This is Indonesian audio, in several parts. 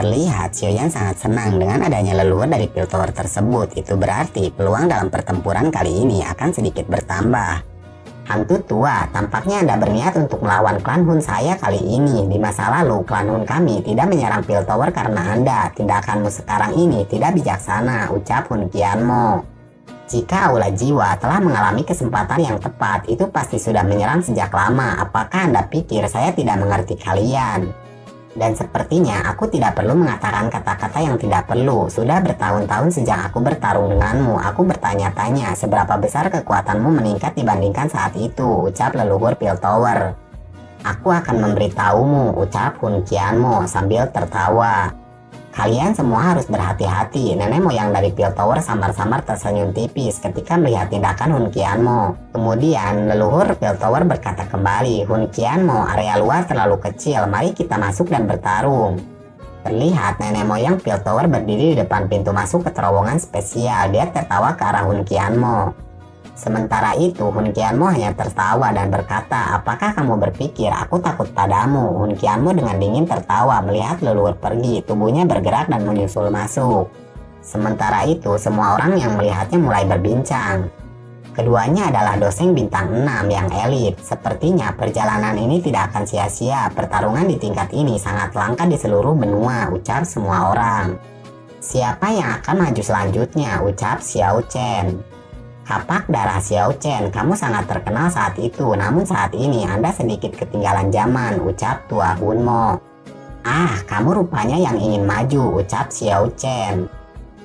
Terlihat Xiaoyan sangat senang dengan adanya leluhur dari Piltover tersebut. Itu berarti peluang dalam pertempuran kali ini akan sedikit bertambah. Hantu tua, tampaknya Anda berniat untuk melawan klan Hun saya kali ini. Di masa lalu, klan Hun kami tidak menyerang Piltover karena Anda. Tindakanmu sekarang ini tidak bijaksana, ucap Hun Qianmo. Jika Aula Jiwa telah mengalami kesempatan yang tepat, itu pasti sudah menyerang sejak lama. Apakah Anda pikir saya tidak mengerti kalian? Dan sepertinya aku tidak perlu mengatakan kata-kata yang tidak perlu. Sudah bertahun-tahun sejak aku bertarung denganmu, aku bertanya-tanya seberapa besar kekuatanmu meningkat dibandingkan saat itu, ucap leluhur Piltover. Aku akan memberitahumu, ucap Hun Qianmo sambil tertawa. Kalian semua harus berhati-hati. Nenek moyang dari Piltover samar-samar tersenyum tipis ketika melihat tindakan Hun Qianmo. Kemudian leluhur Piltover berkata kembali, Hun Qianmo, area luar terlalu kecil, mari kita masuk dan bertarung. Terlihat nenek moyang Piltover berdiri di depan pintu masuk ke terowongan spesial. Dia tertawa ke arah Hun Qianmo. Sementara itu Hun Qianmo hanya tertawa dan berkata, apakah kamu berpikir aku takut padamu? Hun Qianmo dengan dingin tertawa melihat leluhur pergi, tubuhnya bergerak dan menyusul masuk. Sementara itu semua orang yang melihatnya mulai berbincang. Keduanya adalah doseng bintang 6 yang elit. Sepertinya perjalanan ini tidak akan sia-sia. Pertarungan di tingkat ini sangat langka di seluruh benua, ucap semua orang. Siapa yang akan maju selanjutnya? Ucap Xiao Chen. Kapak darah Xiao Chen, kamu sangat terkenal saat itu, namun saat ini Anda sedikit ketinggalan zaman, ucap Tua Hunmo. Ah, kamu rupanya yang ingin maju, ucap Xiao Chen.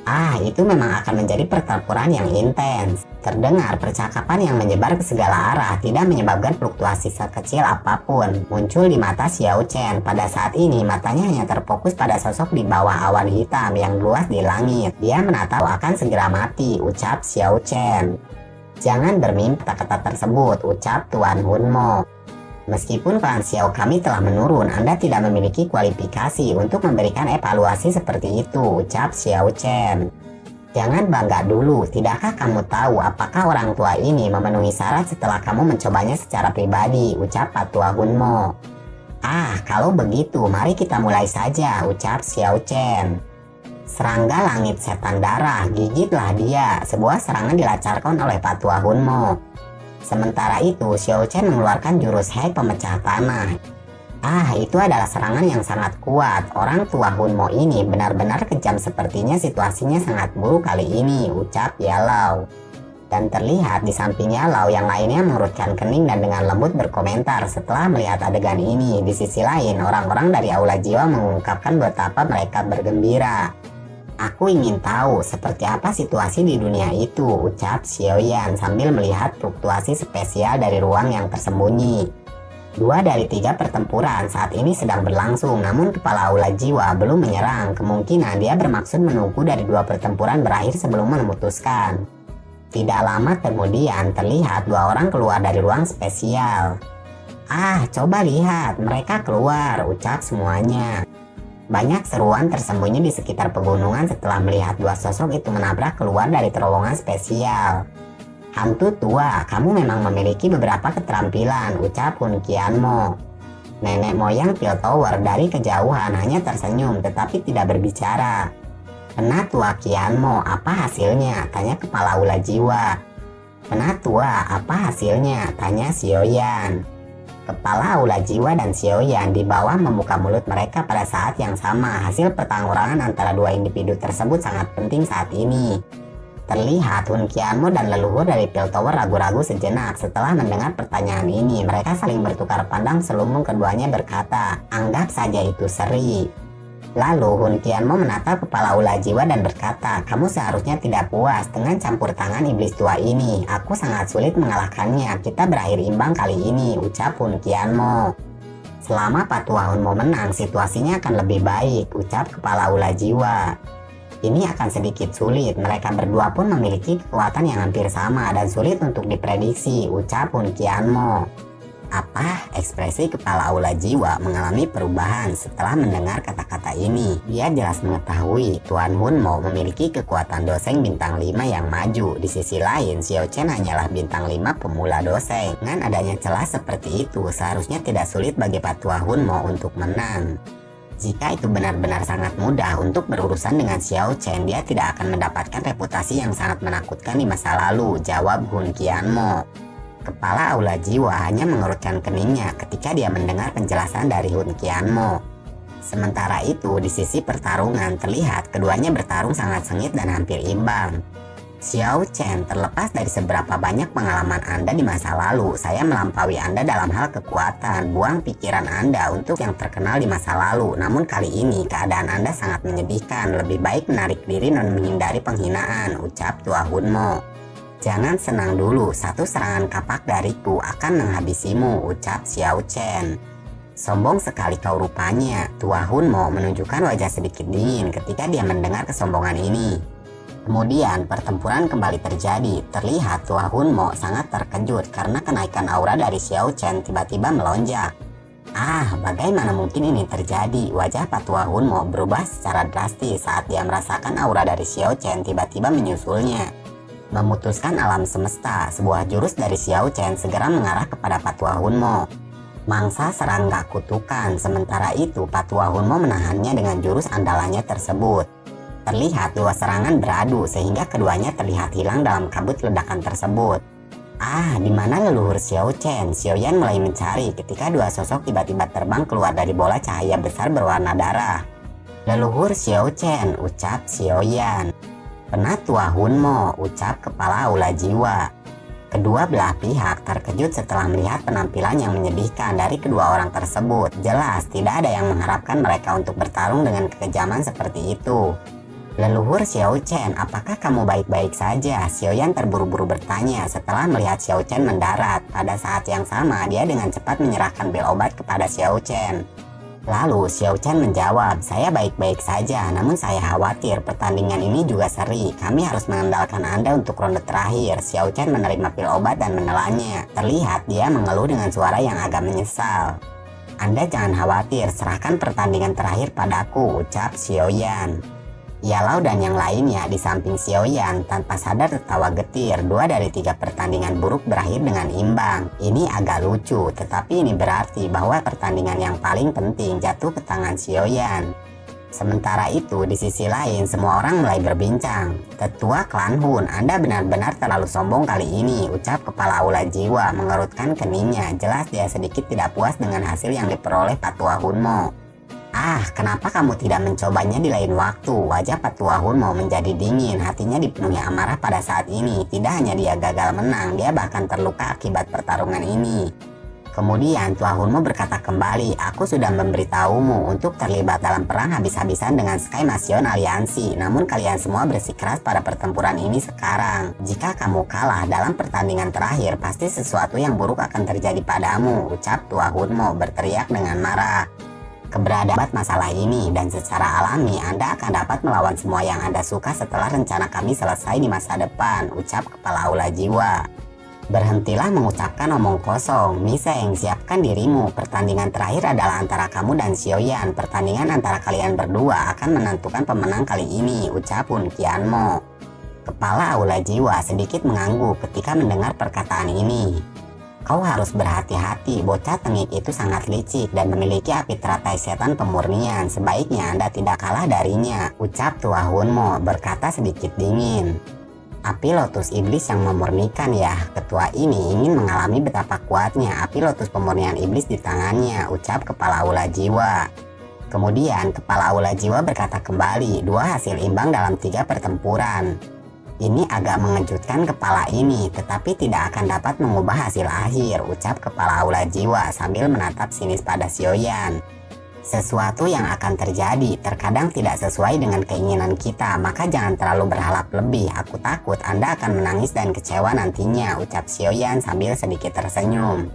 Ah, itu memang akan menjadi pertempuran yang intens. Terdengar percakapan yang menyebar ke segala arah, tidak menyebabkan fluktuasi sekecil apapun muncul di mata Xiao Chen. Pada saat ini matanya hanya terfokus pada sosok di bawah awan hitam yang luas di langit. Dia menatap akan segera mati, ucap Xiao Chen. Jangan bermimpi kata-kata tersebut, ucap Tuan Hunmo. Meskipun klan Xiao kami telah menurun, Anda tidak memiliki kualifikasi untuk memberikan evaluasi seperti itu, ucap Xiao Chen. Jangan bangga dulu, tidakkah kamu tahu apakah orang tua ini memenuhi syarat setelah kamu mencobanya secara pribadi, ucap Patua Hunmo. Ah, kalau begitu mari kita mulai saja, ucap Xiao Chen. Serangga langit setan darah, gigitlah dia, sebuah serangan dilancarkan oleh Patua Hunmo. Sementara itu, Xiao Chen mengeluarkan jurus Hek pemecah tanah. Ah, itu adalah serangan yang sangat kuat. Orang tua Hunmo ini benar-benar kejam, sepertinya situasinya sangat buruk kali ini, ucap Yalau. Dan terlihat di samping Yalau yang lainnya mengerutkan kening dan dengan lembut berkomentar setelah melihat adegan ini. Di sisi lain, orang-orang dari Aula Jiwa mengungkapkan betapa mereka bergembira. Aku ingin tahu seperti apa situasi di dunia itu, ucap Xiaoyan sambil melihat fluktuasi spesial dari ruang yang tersembunyi. 2 dari 3 pertempuran saat ini sedang berlangsung, namun kepala Aula Jiwa belum menyerang. Kemungkinan dia bermaksud menunggu dari 2 pertempuran berakhir sebelum memutuskan. Tidak lama kemudian terlihat 2 orang keluar dari ruang spesial. Ah, coba lihat, mereka keluar, ucap semuanya. Banyak seruan tersembunyi di sekitar pegunungan setelah melihat 2 sosok itu menabrak keluar dari terowongan spesial. Hantu tua, kamu memang memiliki beberapa keterampilan, ucap Hun Qianmo. Nenek moyang Piltover dari kejauhan hanya tersenyum tetapi tidak berbicara. Penatua Qianmo, apa hasilnya? Tanya kepala Aula Jiwa. Penatua, apa hasilnya? Tanya Xiaoyan. Kepala Aula Jiwa dan Xiaoyan di bawah membuka mulut mereka pada saat yang sama. Hasil pertarungan antara 2 individu tersebut sangat penting saat ini. Terlihat Hun Qianmo dan leluhur dari Piltover ragu-ragu sejenak setelah mendengar pertanyaan ini. Mereka saling bertukar pandang selubung keduanya berkata, anggap saja itu seri. Lalu Hun Qianmo menatap kepala Aula Jiwa dan berkata, kamu seharusnya tidak puas dengan campur tangan iblis tua ini. Aku sangat sulit mengalahkannya. Kita berakhir imbang kali ini, ucap Hun Qianmo. Selama Patua Hunmo menang, situasinya akan lebih baik, ucap kepala Aula Jiwa. Ini akan sedikit sulit, mereka berdua pun memiliki kekuatan yang hampir sama dan sulit untuk diprediksi, ucap Hun Qianmo. Apa? Ekspresi kepala Aula Jiwa mengalami perubahan setelah mendengar kata-kata ini. Dia jelas mengetahui Tuan Hunmo memiliki kekuatan doseng bintang 5 yang maju. Di sisi lain, Xiao Chen hanyalah bintang 5 pemula doseng. Dengan adanya celah seperti itu, seharusnya tidak sulit bagi Patua Hunmo untuk menang. Jika itu benar-benar sangat mudah untuk berurusan dengan Xiao Chen, dia tidak akan mendapatkan reputasi yang sangat menakutkan di masa lalu, jawab Hun Qianmo. Kepala Aula Jiwa hanya mengerutkan keningnya ketika dia mendengar penjelasan dari Hun Qianmo. Sementara itu, di sisi pertarungan terlihat keduanya bertarung sangat sengit dan hampir imbang. Xiao Chen, terlepas dari seberapa banyak pengalaman Anda di masa lalu, saya melampaui Anda dalam hal kekuatan. Buang pikiran Anda untuk yang terkenal di masa lalu. Namun kali ini keadaan Anda sangat menyedihkan. Lebih baik menarik diri dan menghindari penghinaan, ucap Tua Hunmo. Jangan senang dulu, satu serangan kapak dariku akan menghabisimu, ucap Xiao Chen. Sombong sekali kau rupanya. Tua Hunmo menunjukkan wajah sedikit dingin ketika dia mendengar kesombongan ini. Kemudian pertempuran kembali terjadi. Terlihat Tua Hunmo sangat terkejut karena kenaikan aura dari Xiao Chen tiba-tiba melonjak. Bagaimana mungkin ini terjadi? Wajah Tua Hunmo berubah secara drastis saat dia merasakan aura dari Xiao Chen tiba-tiba menyusulnya. Memutuskan alam semesta, sebuah jurus dari Xiao Chen segera mengarah kepada Tua Hunmo. Mangsa serangga kutukan. Sementara itu Tua Hunmo menahannya dengan jurus andalannya tersebut. Terlihat dua serangan beradu sehingga keduanya terlihat hilang dalam kabut ledakan tersebut. Di mana leluhur Xiao Chen? Xiao Yan mulai mencari ketika dua sosok tiba-tiba terbang keluar dari bola cahaya besar berwarna darah. Leluhur Xiao Chen, ucap Xiao Yan. Penatua Hunmo, ucap kepala Aula Jiwa. Kedua belah pihak terkejut setelah melihat penampilan yang menyedihkan dari kedua orang tersebut. Jelas tidak ada yang mengharapkan mereka untuk bertarung dengan kekejaman seperti itu. Leluhur Xiao Chen, apakah kamu baik-baik saja? Xiao Yan terburu-buru bertanya setelah melihat Xiao Chen mendarat. Pada saat yang sama, dia dengan cepat menyerahkan pil obat kepada Xiao Chen. Lalu Xiao Chen menjawab, saya baik-baik saja, namun saya khawatir pertandingan ini juga seri. Kami harus mengandalkan Anda untuk ronde terakhir. Xiao Chen menerima pil obat dan menelannya. Terlihat dia mengeluh dengan suara yang agak menyesal. Anda jangan khawatir, serahkan pertandingan terakhir padaku, ucap Xiao Yan. Yalau dan yang lainnya di samping Xiao Yan tanpa sadar tertawa getir. 2 dari 3 pertandingan buruk berakhir dengan imbang. Ini agak lucu, tetapi ini berarti bahwa pertandingan yang paling penting jatuh ke tangan Xiao Yan. Sementara itu, di sisi lain semua orang mulai berbincang. Tetua klan Hun, Anda benar-benar terlalu sombong kali ini, ucap kepala Aula Jiwa mengerutkan keningnya. Jelas dia sedikit tidak puas dengan hasil yang diperoleh Tua Hunmo. Kenapa kamu tidak mencobanya di lain waktu? Wajah Tua Hunmo menjadi dingin, hatinya dipenuhi amarah pada saat ini. Tidak hanya dia gagal menang, dia bahkan terluka akibat pertarungan ini. Kemudian Tua Hunmo berkata kembali, aku sudah memberitahumu untuk terlibat dalam perang habis-habisan dengan Sky Mansion Aliansi. Namun kalian semua bersikeras pada pertempuran ini sekarang. Jika kamu kalah dalam pertandingan terakhir, pasti sesuatu yang buruk akan terjadi padamu, ucap Tua Hunmo berteriak dengan marah. Keberadaan masalah ini dan secara alami Anda akan dapat melawan semua yang Anda suka setelah rencana kami selesai di masa depan, ucap kepala Aula Jiwa. Berhentilah mengucapkan omong kosong. Miseng, siapkan dirimu. Pertandingan terakhir adalah antara kamu dan Xiao Yan. Pertandingan antara kalian berdua akan menentukan pemenang kali ini, ucap Hun Qianmo. Kepala Aula Jiwa sedikit mengangguk ketika mendengar perkataan ini. Kau harus berhati-hati, bocah tengik itu sangat licik dan memiliki api teratai setan pemurnian. Sebaiknya Anda tidak kalah darinya, ucap Tua Hunmo berkata sedikit dingin. Api lotus iblis yang memurnikan ya, ketua ini ingin mengalami betapa kuatnya api lotus pemurnian iblis di tangannya, ucap kepala Aula Jiwa. Kemudian kepala Aula Jiwa berkata kembali, 2 hasil imbang dalam 3 pertempuran. Ini agak mengejutkan kepala ini, tetapi tidak akan dapat mengubah hasil akhir, ucap kepala Aula Jiwa sambil menatap sinis pada Xiao Yan. Sesuatu yang akan terjadi terkadang tidak sesuai dengan keinginan kita, maka jangan terlalu berharap lebih. Aku takut Anda akan menangis dan kecewa nantinya, ucap Xiao Yan sambil sedikit tersenyum.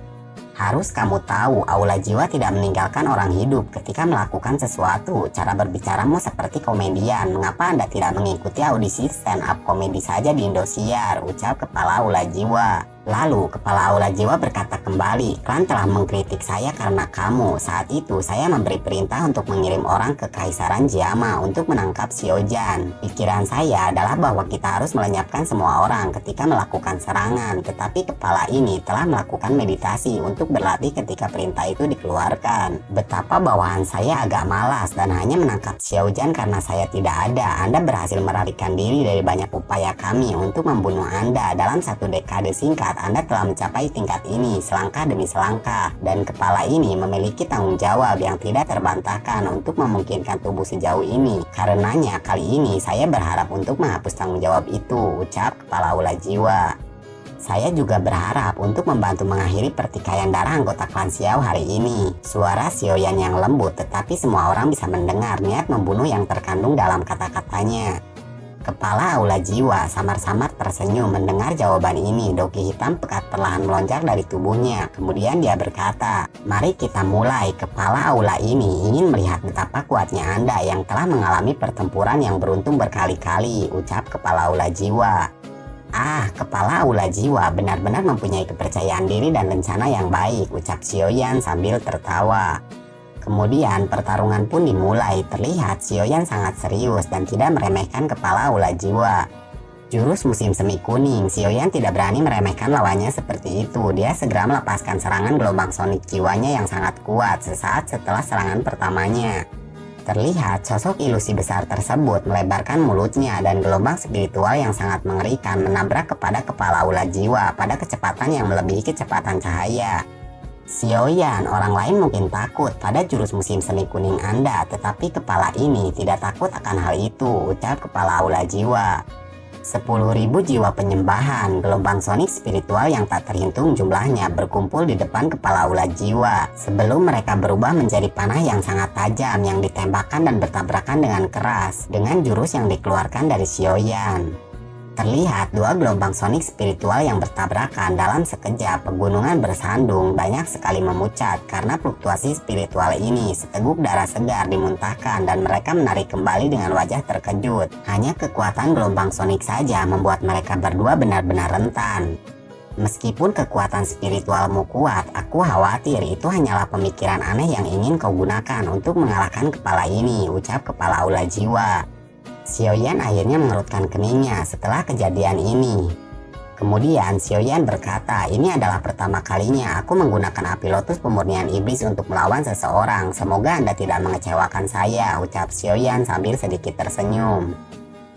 Harus kamu tahu, Aula Jiwa tidak meninggalkan orang hidup ketika melakukan sesuatu. Cara berbicaramu seperti komedian. Mengapa Anda tidak mengikuti audisi stand up komedi saja di Indosiar? Ucap kepala Aula Jiwa. Lalu kepala aula jiwa berkata kembali, klan telah mengkritik saya karena kamu. Saat itu saya memberi perintah untuk mengirim orang ke Kaisaran Jiama untuk menangkap Xiaoyan. Pikiran saya adalah bahwa kita harus melenyapkan semua orang ketika melakukan serangan. Tetapi kepala ini telah melakukan meditasi untuk berlatih ketika perintah itu dikeluarkan. Betapa bawahan saya agak malas dan hanya menangkap Xiaoyan karena saya tidak ada. Anda berhasil melarikan diri dari banyak upaya kami untuk membunuh Anda. Dalam satu dekade singkat Anda telah mencapai tingkat ini selangkah demi selangkah, dan kepala ini memiliki tanggung jawab yang tidak terbantahkan untuk memungkinkan tubuh sejauh ini. Karenanya kali ini saya berharap untuk menghapus tanggung jawab itu, ucap kepala aula jiwa. Saya juga berharap untuk membantu mengakhiri pertikaian darah anggota klan Xiao hari ini. Suara Xiaoyan yang lembut, tetapi semua orang bisa mendengar niat membunuh yang terkandung dalam kata-katanya. Kepala aula jiwa samar-samar tersenyum mendengar jawaban ini. Doki hitam pekat perlahan melonjak dari tubuhnya. Kemudian dia berkata, mari kita mulai. Kepala aula ini ingin melihat betapa kuatnya Anda yang telah mengalami pertempuran yang beruntung berkali-kali, ucap kepala aula jiwa. Kepala aula jiwa benar-benar mempunyai kepercayaan diri dan rencana yang baik, ucap Xiaoyan sambil tertawa. Kemudian pertarungan pun dimulai. Terlihat Xiaoyan sangat serius dan tidak meremehkan kepala aula jiwa. Jurus musim semi kuning, Xiaoyan tidak berani meremehkan lawannya seperti itu. Dia segera melepaskan serangan gelombang sonik jiwanya yang sangat kuat sesaat setelah serangan pertamanya. Terlihat sosok ilusi besar tersebut melebarkan mulutnya dan gelombang spiritual yang sangat mengerikan menabrak kepada kepala aula jiwa pada kecepatan yang melebihi kecepatan cahaya. Xiaoyan, orang lain mungkin takut pada jurus musim semi kuning Anda, tetapi kepala ini tidak takut akan hal itu, ucap kepala aula jiwa. 10.000 jiwa penyembahan, gelombang sonik spiritual yang tak terhitung jumlahnya berkumpul di depan kepala aula jiwa sebelum mereka berubah menjadi panah yang sangat tajam yang ditembakkan dan bertabrakan dengan keras dengan jurus yang dikeluarkan dari Xiaoyan. Terlihat dua gelombang sonik spiritual yang bertabrakan dalam sekejap. Pegunungan bersandung banyak sekali memucat karena fluktuasi spiritual ini. Seteguk darah segar dimuntahkan dan mereka menarik kembali dengan wajah terkejut. Hanya kekuatan gelombang sonik saja membuat mereka berdua benar-benar rentan. Meskipun kekuatan spiritualmu kuat, aku khawatir itu hanyalah pemikiran aneh yang ingin kau gunakan untuk mengalahkan kepala ini, ucap kepala aula jiwa. Xiaoyan akhirnya mengerutkan keningnya setelah kejadian ini. Kemudian Xiaoyan berkata, ini adalah pertama kalinya aku menggunakan api lotus pemurnian iblis untuk melawan seseorang. Semoga Anda tidak mengecewakan saya, ucap Xiaoyan sambil sedikit tersenyum.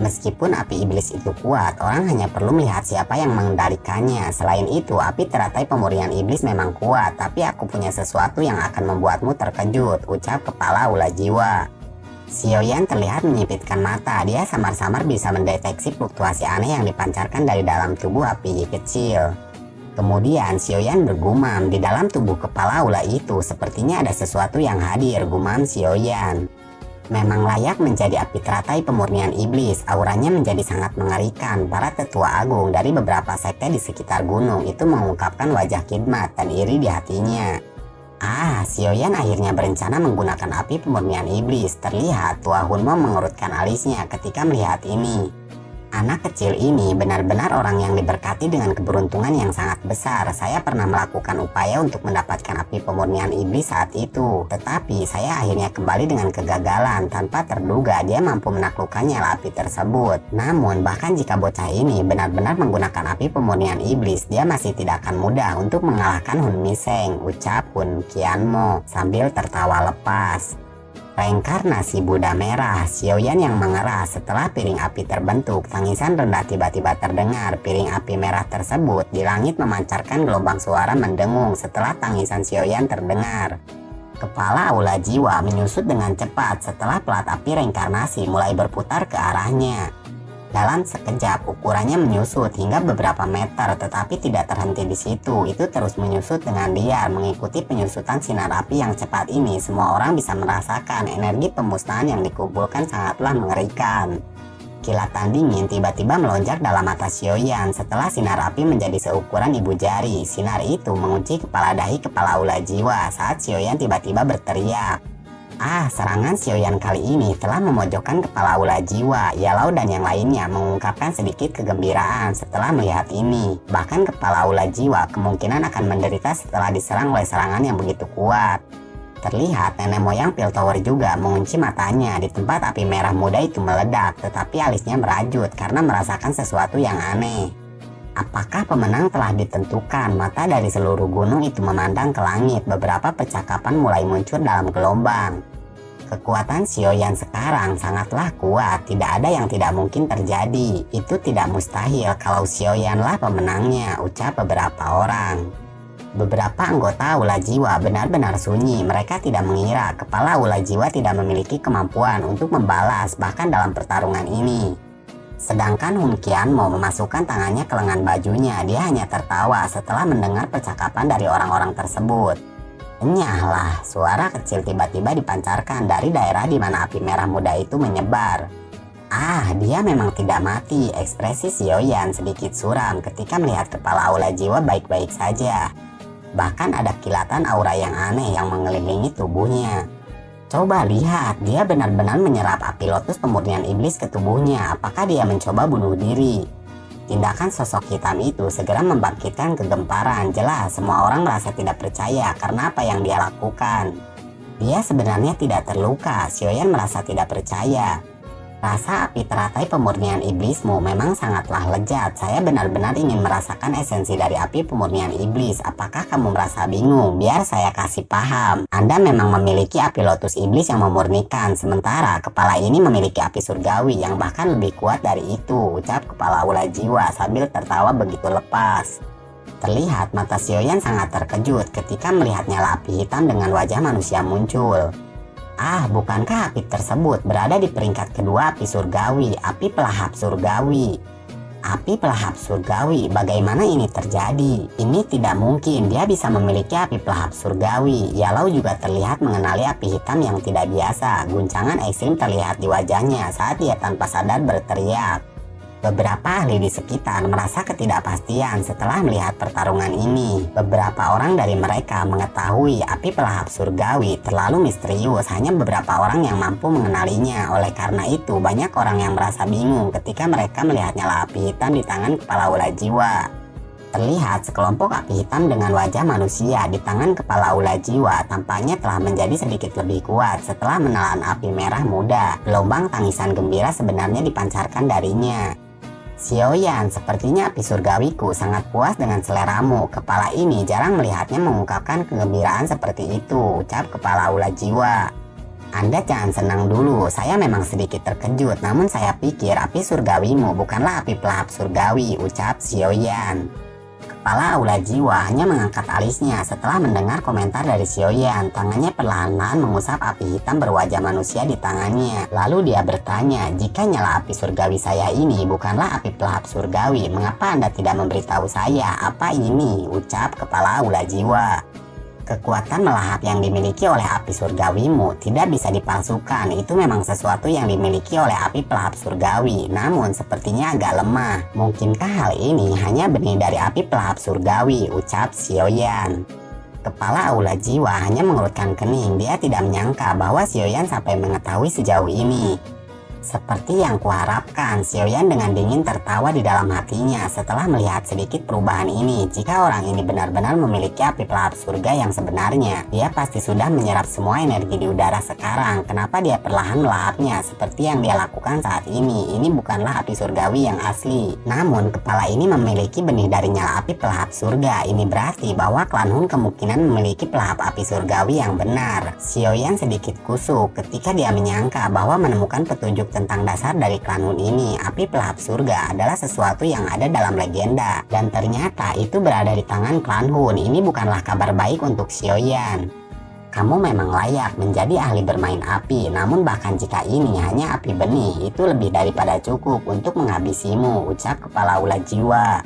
Meskipun api iblis itu kuat, orang hanya perlu melihat siapa yang mengendalikannya. Selain itu, api teratai pemurnian iblis memang kuat, tapi aku punya sesuatu yang akan membuatmu terkejut, ucap kepala aula jiwa. Xiaoyan terlihat menyipitkan mata. Dia samar-samar bisa mendeteksi fluktuasi aneh yang dipancarkan dari dalam tubuh api kecil. Kemudian Xiaoyan bergumam, di dalam tubuh kepala aula itu sepertinya ada sesuatu yang hadir, gumam Xiaoyan. Memang layak menjadi api teratai pemurnian iblis, auranya menjadi sangat mengerikan. Para tetua agung dari beberapa sekte di sekitar gunung itu mengungkapkan wajah khidmat dan iri di hatinya. Xiaoyan akhirnya berencana menggunakan api pemurnian iblis. Terlihat Tua Hunmo mengurutkan alisnya ketika melihat ini. Anak kecil ini benar-benar orang yang diberkati dengan keberuntungan yang sangat besar. Saya pernah melakukan upaya untuk mendapatkan api pemurnian iblis saat itu, tetapi saya akhirnya kembali dengan kegagalan. Tanpa terduga dia mampu menaklukkannya api tersebut. Namun bahkan jika bocah ini benar-benar menggunakan api pemurnian iblis, dia masih tidak akan mudah untuk mengalahkan Hun Miseng, ucap Hun Qianmo sambil tertawa lepas. Reinkarnasi Buddha merah, Xiaoyan yang mengeras. Setelah piring api terbentuk, tangisan rendah tiba-tiba terdengar. Piring api merah tersebut di langit memancarkan gelombang suara mendengung setelah tangisan Xiaoyan terdengar. Kepala aula jiwa menyusut dengan cepat setelah pelat api reinkarnasi mulai berputar ke arahnya. Dalam sekejap ukurannya menyusut hingga beberapa meter, tetapi tidak terhenti di situ. Itu terus menyusut dengan liar. Mengikuti penyusutan sinar api yang cepat ini, semua orang bisa merasakan energi pemusnahan yang dikumpulkan sangatlah mengerikan. Kilatan dingin tiba-tiba melonjak dalam mata Xiaoyan setelah sinar api menjadi seukuran ibu jari. Sinar itu mengunci kepala dahi kepala aula jiwa saat Xiaoyan tiba-tiba berteriak. Serangan Xiaoyan kali ini telah memojokkan kepala ular jiwa. Yellow dan yang lainnya mengungkapkan sedikit kegembiraan setelah melihat ini. Bahkan kepala ular jiwa kemungkinan akan menderita setelah diserang oleh serangan yang begitu kuat. Terlihat nenek moyang Piltover juga mengunci matanya di tempat api merah muda itu meledak, tetapi alisnya merajut karena merasakan sesuatu yang aneh. Apakah pemenang telah ditentukan? Mata dari seluruh gunung itu memandang ke langit. Beberapa percakapan mulai muncul dalam gelombang. Kekuatan Xiaoyan sekarang sangatlah kuat. Tidak ada yang tidak mungkin terjadi. Itu tidak mustahil kalau Xiaoyanlah pemenangnya, ucap beberapa orang. Beberapa anggota ular jiwa benar-benar sunyi. Mereka tidak mengira kepala ular jiwa tidak memiliki kemampuan untuk membalas bahkan dalam pertarungan ini. Sedangkan Hun Qianmo memasukkan tangannya ke lengan bajunya. Dia hanya tertawa setelah mendengar percakapan dari orang-orang tersebut. Enyahlah, suara kecil tiba-tiba dipancarkan dari daerah di mana api merah muda itu menyebar. Dia memang tidak mati. Ekspresi Xiaoyan sedikit suram ketika melihat kepala ular jiwa baik-baik saja. Bahkan ada kilatan aura yang aneh yang mengelilingi tubuhnya. Coba lihat, dia benar-benar menyerap api lotus pemurnian iblis ke tubuhnya. Apakah dia mencoba bunuh diri? Tindakan sosok hitam itu segera membangkitkan kegemparan. Jelas semua orang merasa tidak percaya karena apa yang dia lakukan. Dia sebenarnya tidak terluka. Xiaoyan merasa tidak percaya. Rasa api teratai pemurnian iblismu memang sangatlah lezat. Saya benar-benar ingin merasakan esensi dari api pemurnian iblis. Apakah kamu merasa bingung? Biar saya kasih paham. Anda memang memiliki api lotus iblis yang memurnikan. Sementara kepala ini memiliki api surgawi yang bahkan lebih kuat dari itu, ucap kepala ular jiwa sambil tertawa begitu lepas. Terlihat mata Xiaoyan sangat terkejut ketika melihat nyala api hitam dengan wajah manusia muncul. Bukankah api tersebut berada di peringkat kedua api surgawi, api pelahap surgawi? Api pelahap surgawi, bagaimana ini terjadi? Ini tidak mungkin, dia bisa memiliki api pelahap surgawi. Yellow juga terlihat mengenali api hitam yang tidak biasa. Guncangan ekstrim terlihat di wajahnya saat dia tanpa sadar berteriak. Beberapa ahli di sekitar merasa ketidakpastian setelah melihat pertarungan ini. Beberapa orang dari mereka mengetahui api pelahap surgawi terlalu misterius, hanya beberapa orang yang mampu mengenalinya. Oleh karena itu, banyak orang yang merasa bingung ketika mereka melihat nyala api hitam di tangan kepala ular jiwa. Terlihat sekelompok api hitam dengan wajah manusia di tangan kepala ular jiwa tampaknya telah menjadi sedikit lebih kuat setelah menelan api merah muda. Gelombang tangisan gembira sebenarnya dipancarkan darinya. Xiaoyan, sepertinya api surgawiku sangat puas dengan seleramu. Kepala ini jarang melihatnya mengungkapkan kegembiraan seperti itu, ucap kepala ular jiwa. Anda jangan senang dulu, saya memang sedikit terkejut, namun saya pikir api surgawimu bukanlah api pelahap surgawi, ucap Xiaoyan. Kepala ular jiwa hanya mengangkat alisnya setelah mendengar komentar dari Xiaoyan. Tangannya perlahan-lahan mengusap api hitam berwajah manusia di tangannya. Lalu dia bertanya, jika nyala api surgawi saya ini bukanlah api pelahap surgawi, mengapa Anda tidak memberitahu saya apa ini? Ucap kepala ular jiwa. Kekuatan melahap yang dimiliki oleh api surgawimu tidak bisa dipalsukan. Itu memang sesuatu yang dimiliki oleh api pelahap surgawi, namun sepertinya agak lemah. Mungkinkah hal ini hanya benih dari api pelahap surgawi, ucap Xiaoyan. Kepala ular jiwa hanya mengerutkan kening. Dia tidak menyangka bahwa Xiaoyan sampai mengetahui sejauh ini. Seperti yang kuharapkan, Xiaoyan dengan dingin tertawa di dalam hatinya setelah melihat sedikit perubahan ini. Jika orang ini benar-benar memiliki api pelahap surga yang sebenarnya, dia pasti sudah menyerap semua energi di udara sekarang. Kenapa dia perlahan melahapnya seperti yang dia lakukan saat ini? Ini bukanlah api surgawi yang asli. Namun, kepala ini memiliki benih dari nyala api pelahap surga. Ini berarti bahwa klan Hun kemungkinan memiliki pelahap api surgawi yang benar. Xiaoyan sedikit kusuk ketika dia menyangka bahwa menemukan petunjuk tentang dasar dari klan Hun ini. Api pelahap surga adalah sesuatu yang ada dalam legenda, dan ternyata itu berada di tangan klan Hun. Ini bukanlah kabar baik untuk Xiaoyan. Kamu memang layak menjadi ahli bermain api, namun bahkan jika ini hanya api benih, itu lebih daripada cukup untuk menghabisimu, ucap kepala ular jiwa.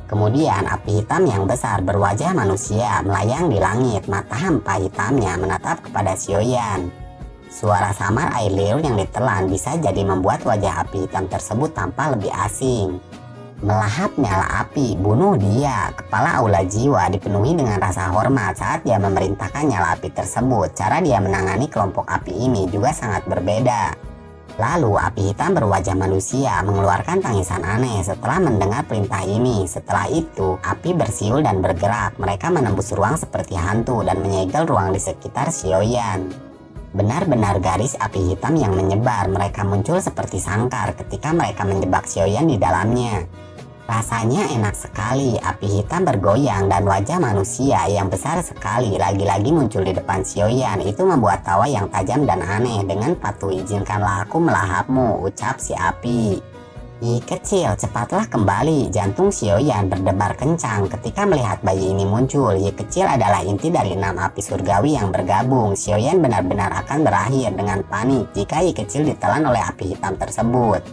Kemudian api hitam yang besar berwajah manusia melayang di langit. Mata hampa hitamnya menatap kepada Xiaoyan. Suara samar air liur yang ditelan bisa jadi membuat wajah api hitam tersebut tampak lebih asing. Melahap nyala api, bunuh dia. Kepala Aula Jiwa dipenuhi dengan rasa hormat saat dia memerintahkan nyala api tersebut. Cara dia menangani kelompok api ini juga sangat berbeda. Lalu api hitam berwajah manusia mengeluarkan tangisan aneh setelah mendengar perintah ini. Setelah itu, api bersiul dan bergerak. Mereka menembus ruang seperti hantu dan menyegel ruang di sekitar Xiaoyan. Benar-benar garis api hitam yang menyebar. Mereka muncul seperti sangkar ketika mereka menjebak Xiaoyan di dalamnya. Rasanya enak sekali, api hitam bergoyang dan wajah manusia yang besar sekali lagi-lagi muncul di depan Xiaoyan. Itu membuat tawa yang tajam dan aneh. Dengan patuh, izinkanlah aku melahapmu, ucap si api. Yi kecil, cepatlah kembali. Jantung Xiaoyan berdebar kencang ketika melihat bayi ini muncul. Yi kecil adalah inti dari 6 api surgawi yang bergabung. Xiaoyan benar-benar akan berakhir dengan panik jika Yi kecil ditelan oleh api hitam tersebut.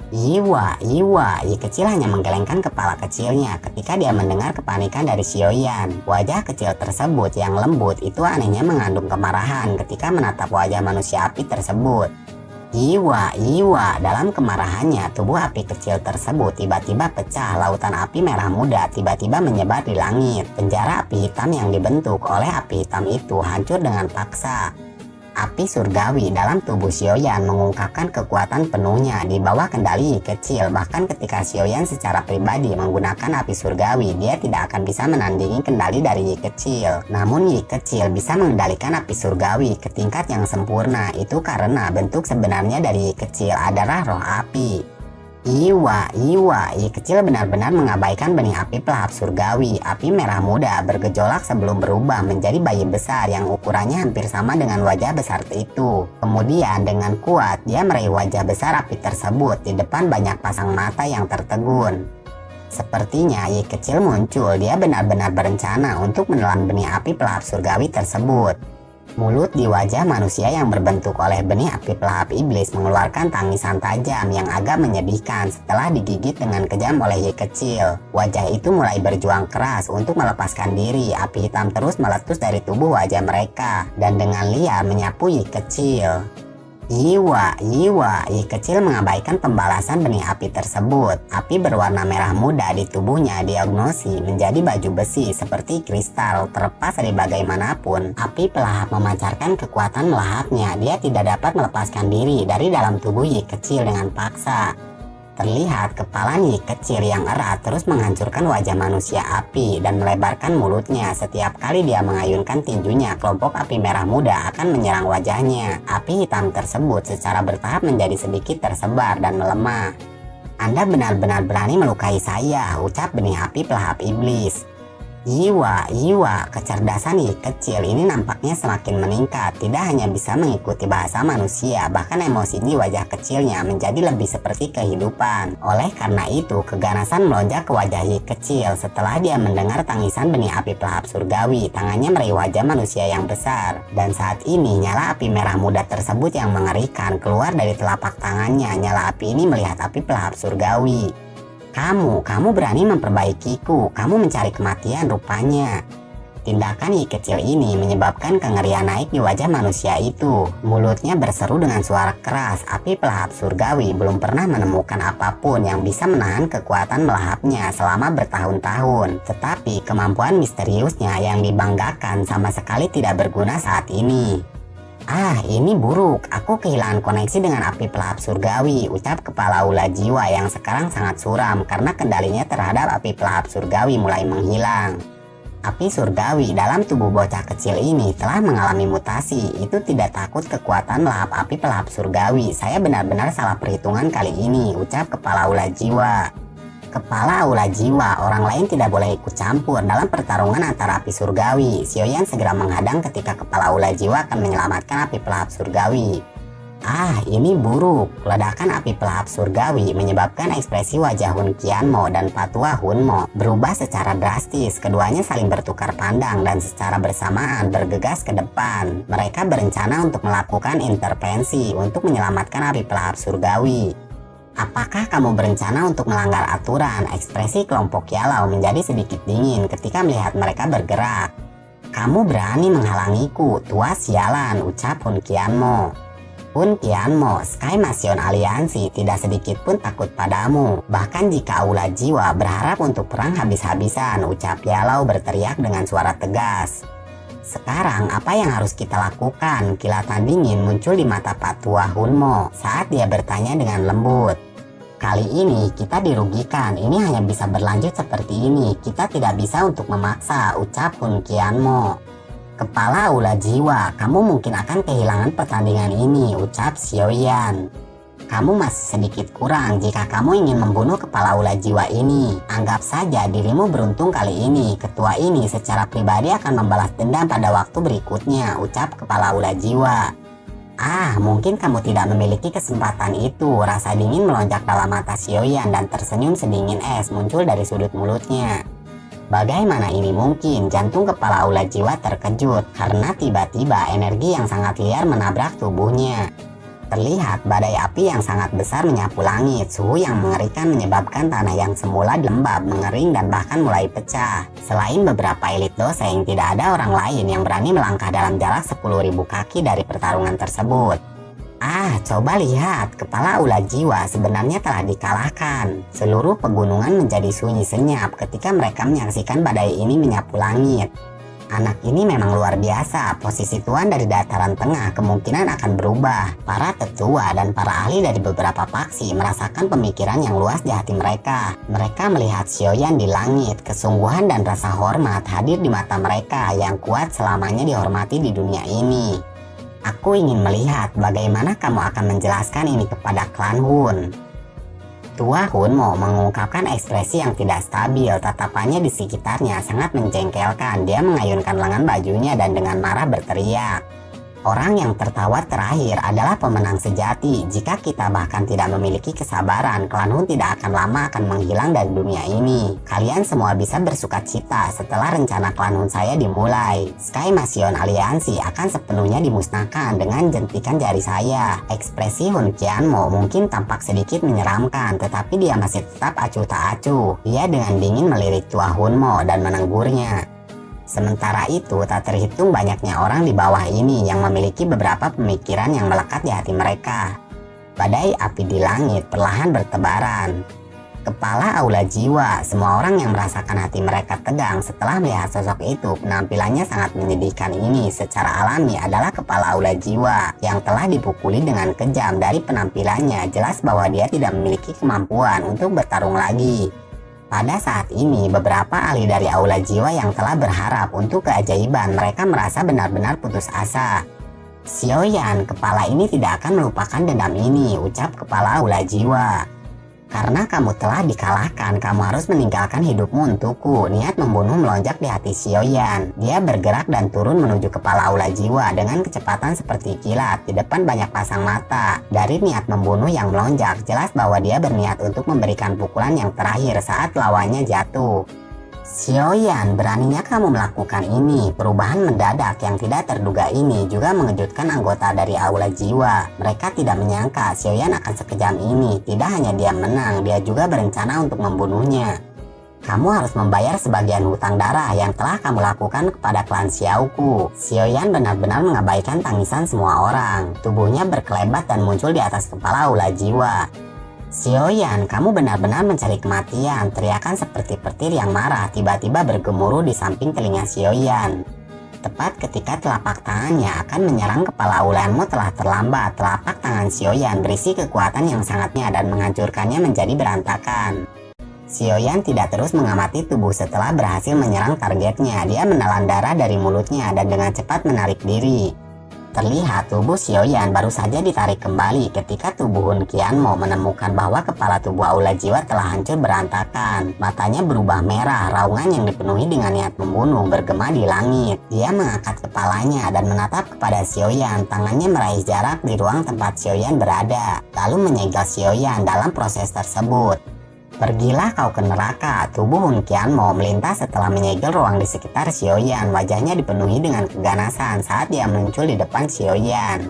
Yiwa, Yi kecil hanya menggelengkan kepala kecilnya ketika dia mendengar kepanikan dari Xiaoyan. Wajah kecil tersebut yang lembut itu anehnya mengandung kemarahan ketika menatap wajah manusia api tersebut. Yiwa, dalam kemarahannya tubuh api kecil tersebut tiba-tiba pecah. Lautan api merah muda tiba-tiba menyebar di langit. Penjara api hitam yang dibentuk oleh api hitam itu hancur dengan paksa. Api surgawi dalam tubuh Xiaoyan mengungkapkan kekuatan penuhnya di bawah kendali Yi kecil. Bahkan ketika Xiaoyan secara pribadi menggunakan api surgawi, dia tidak akan bisa menandingi kendali dari Yi kecil. Namun Yi kecil bisa mengendalikan api surgawi ke tingkat yang sempurna. Itu karena bentuk sebenarnya dari Yi kecil adalah roh api. Yiwa, Yi kecil benar-benar mengabaikan benih api pelahap surgawi. Api merah muda bergejolak sebelum berubah menjadi bayi besar yang ukurannya hampir sama dengan wajah besar itu. Kemudian dengan kuat dia meraih wajah besar api tersebut di depan banyak pasang mata yang tertegun. Sepertinya Yi kecil muncul, dia benar-benar berencana untuk menelan benih api pelahap surgawi tersebut. Mulut di wajah manusia yang berbentuk oleh benih api pelahap iblis mengeluarkan tangisan tajam yang agak menyedihkan setelah digigit dengan kejam oleh Yi kecil. Wajah itu mulai berjuang keras untuk melepaskan diri. Api hitam terus meletus dari tubuh wajah mereka dan dengan liar menyapu Yi kecil. Yiwa, Yi kecil mengabaikan pembalasan benih api tersebut. Api berwarna merah muda di tubuhnya diagnosi menjadi baju besi seperti kristal. Terlepas dari bagaimanapun, api pelahap memancarkan kekuatan melahapnya. Dia tidak dapat melepaskan diri dari dalam tubuh Yi kecil dengan paksa. Terlihat kepala Yi kecil yang erat terus menghancurkan wajah manusia api dan melebarkan mulutnya. Setiap kali dia mengayunkan tinjunya, kelompok api merah muda akan menyerang wajahnya. Api hitam tersebut secara bertahap menjadi sedikit tersebar dan melemah. Anda benar-benar berani melukai saya, ucap benih api pelahap iblis. Yiwa, kecerdasan Yi kecil ini nampaknya semakin meningkat. Tidak hanya bisa mengikuti bahasa manusia, bahkan emosi di wajah kecilnya menjadi lebih seperti kehidupan. Oleh karena itu, keganasan melonjak ke wajah Yi kecil setelah dia mendengar tangisan benih api pelahap surgawi. Tangannya meraih wajah manusia yang besar. Dan saat ini, nyala api merah muda tersebut yang mengerikan keluar dari telapak tangannya. Nyala api ini melihat api pelahap surgawi. Kamu berani memperbaikiku, kamu mencari kematian rupanya. Tindakan Yi kecil ini menyebabkan kengerian naik di wajah manusia itu. Mulutnya berseru dengan suara keras. Api pelahap surgawi belum pernah menemukan apapun yang bisa menahan kekuatan melahapnya selama bertahun-tahun. Tetapi kemampuan misteriusnya yang dibanggakan sama sekali tidak berguna saat ini. Ini buruk. Aku kehilangan koneksi dengan api pelahap surgawi, ucap kepala Aula Jiwa yang sekarang sangat suram karena kendalinya terhadap api pelahap surgawi mulai menghilang. Api surgawi dalam tubuh bocah kecil ini telah mengalami mutasi. Itu tidak takut kekuatan melahap api pelahap surgawi. Saya benar-benar salah perhitungan kali ini, ucap kepala Aula Jiwa. Kepala Aula Jiwa, orang lain tidak boleh ikut campur dalam pertarungan antara api surgawi. Xiaoyan segera menghadang ketika kepala Aula Jiwa akan menyelamatkan api pelahap surgawi. Ini buruk. Ledakan api pelahap surgawi menyebabkan ekspresi wajah Hun Qianmo dan Patua Hunmo berubah secara drastis. Keduanya saling bertukar pandang dan secara bersamaan bergegas ke depan. Mereka berencana untuk melakukan intervensi untuk menyelamatkan api pelahap surgawi. Apakah kamu berencana untuk melanggar aturan? Ekspresi kelompok Yalau menjadi sedikit dingin ketika melihat mereka bergerak. Kamu berani menghalangiku, tua sialan, ucap Hun Qianmo. Hun Qianmo, Sky Mansion Aliansi tidak sedikit pun takut padamu. Bahkan jika Aula Jiwa berharap untuk perang habis-habisan, ucap Yalau berteriak dengan suara tegas. Sekarang apa yang harus kita lakukan? Kilatan dingin muncul di mata Pak Tua Hunmo saat dia bertanya dengan lembut. Kali ini kita dirugikan, ini hanya bisa berlanjut seperti ini. Kita tidak bisa untuk memaksa, ucap Hun Qianmo. Kepala Aula Jiwa, kamu mungkin akan kehilangan pertandingan ini, ucap Xiaoyan. Kamu masih sedikit kurang jika kamu ingin membunuh kepala Aula Jiwa ini. Anggap saja dirimu beruntung kali ini. Ketua ini secara pribadi akan membalas dendam pada waktu berikutnya, ucap kepala Aula Jiwa. Mungkin kamu tidak memiliki kesempatan itu. Rasa dingin melonjak dalam mata Xiaoyan dan tersenyum sedingin es muncul dari sudut mulutnya. Bagaimana ini mungkin? Jantung kepala Aula Jiwa terkejut karena tiba-tiba energi yang sangat liar menabrak tubuhnya. Terlihat badai api yang sangat besar menyapu langit. Suhu yang mengerikan menyebabkan tanah yang semula lembab mengering dan bahkan mulai pecah. Selain beberapa elit doseng, tidak ada orang lain yang berani melangkah dalam jarak 10.000 kaki dari pertarungan tersebut. Coba lihat, kepala Aula Jiwa sebenarnya telah dikalahkan. Seluruh pegunungan menjadi sunyi senyap ketika mereka menyaksikan badai ini menyapu langit. Anak ini memang luar biasa. Posisi tuan dari dataran tengah kemungkinan akan berubah. Para tetua dan para ahli dari beberapa faksi merasakan pemikiran yang luas di hati mereka. Mereka melihat Xiaoyan di langit. Kesungguhan dan rasa hormat hadir di mata mereka yang kuat selamanya dihormati di dunia ini. Aku ingin melihat bagaimana kamu akan menjelaskan ini kepada klan Hun. Tua Hunmo mengungkapkan ekspresi yang tidak stabil. Tatapannya di sekitarnya sangat menjengkelkan. Dia mengayunkan lengan bajunya dan dengan marah berteriak. Orang yang tertawa terakhir adalah pemenang sejati. Jika kita bahkan tidak memiliki kesabaran, klan Hun tidak akan lama akan menghilang dari dunia ini. Kalian semua bisa bersukacita setelah rencana klan Hun saya dimulai. Sky Mansion Aliansi akan sepenuhnya dimusnahkan dengan jentikan jari saya. Ekspresi Hun Qianmo mungkin tampak sedikit menyeramkan, tetapi dia masih tetap acuh tak acuh. Dia dengan dingin melirik Tua Hunmo dan menegurnya. Sementara itu, tak terhitung banyaknya orang di bawah ini yang memiliki beberapa pemikiran yang melekat di hati mereka. Badai api di langit perlahan bertebaran. Kepala Aula Jiwa, semua orang yang merasakan hati mereka tegang setelah melihat sosok itu. Penampilannya sangat menyedihkan ini secara alami adalah kepala Aula Jiwa yang telah dipukuli dengan kejam. Dari penampilannya, jelas bahwa dia tidak memiliki kemampuan untuk bertarung lagi. Pada saat ini, beberapa ahli dari Aula Jiwa yang telah berharap untuk keajaiban, mereka merasa benar-benar putus asa. Xiaoyan, kepala ini tidak akan melupakan dendam ini, ucap kepala Aula Jiwa. Karena kamu telah dikalahkan, kamu harus meninggalkan hidupmu untukku. Niat membunuh melonjak di hati Xiaoyan. Dia bergerak dan turun menuju kepala Aula Jiwa dengan kecepatan seperti kilat. Di depan banyak pasang mata. Dari niat membunuh yang melonjak, jelas bahwa dia berniat untuk memberikan pukulan yang terakhir saat lawannya jatuh. Xiaoyan, beraninya kamu melakukan ini. Perubahan mendadak yang tidak terduga ini juga mengejutkan anggota dari Aula Jiwa. Mereka tidak menyangka Xiaoyan akan sekejam ini. Tidak hanya dia menang, dia juga berencana untuk membunuhnya. Kamu harus membayar sebagian hutang darah yang telah kamu lakukan kepada klan Xiaoku. Xiaoyan benar-benar mengabaikan tangisan semua orang. Tubuhnya berkelebat dan muncul di atas kepala Aula Jiwa. Xiaoyan, kamu benar-benar mencari kematian. Teriakan seperti petir yang marah tiba-tiba bergemuruh di samping telinga Xiaoyan. Tepat ketika telapak tangannya akan menyerang kepala Aulanmu telah terlambat. Telapak tangan Xiaoyan berisi kekuatan yang sangatnya dan menghancurkannya menjadi berantakan. Xiaoyan tidak terus mengamati tubuh setelah berhasil menyerang targetnya. Dia menelan darah dari mulutnya dan dengan cepat menarik diri. Terlihat tubuh Xiaoyan baru saja ditarik kembali ketika tubuh Hun Qianmo menemukan bahwa kepala tubuh Aula Jiwa telah hancur berantakan. Matanya berubah merah, raungan yang dipenuhi dengan niat membunuh bergema di langit. Dia mengangkat kepalanya dan menatap kepada Xiaoyan. Tangannya meraih jarak di ruang tempat Xiaoyan berada, lalu menyegel Xiaoyan dalam proses tersebut. Pergilah kau ke neraka. Tubuh Hun Qianmo melintas setelah menyegel ruang di sekitar Xiaoyan. Wajahnya dipenuhi dengan keganasan saat dia muncul di depan Xiaoyan.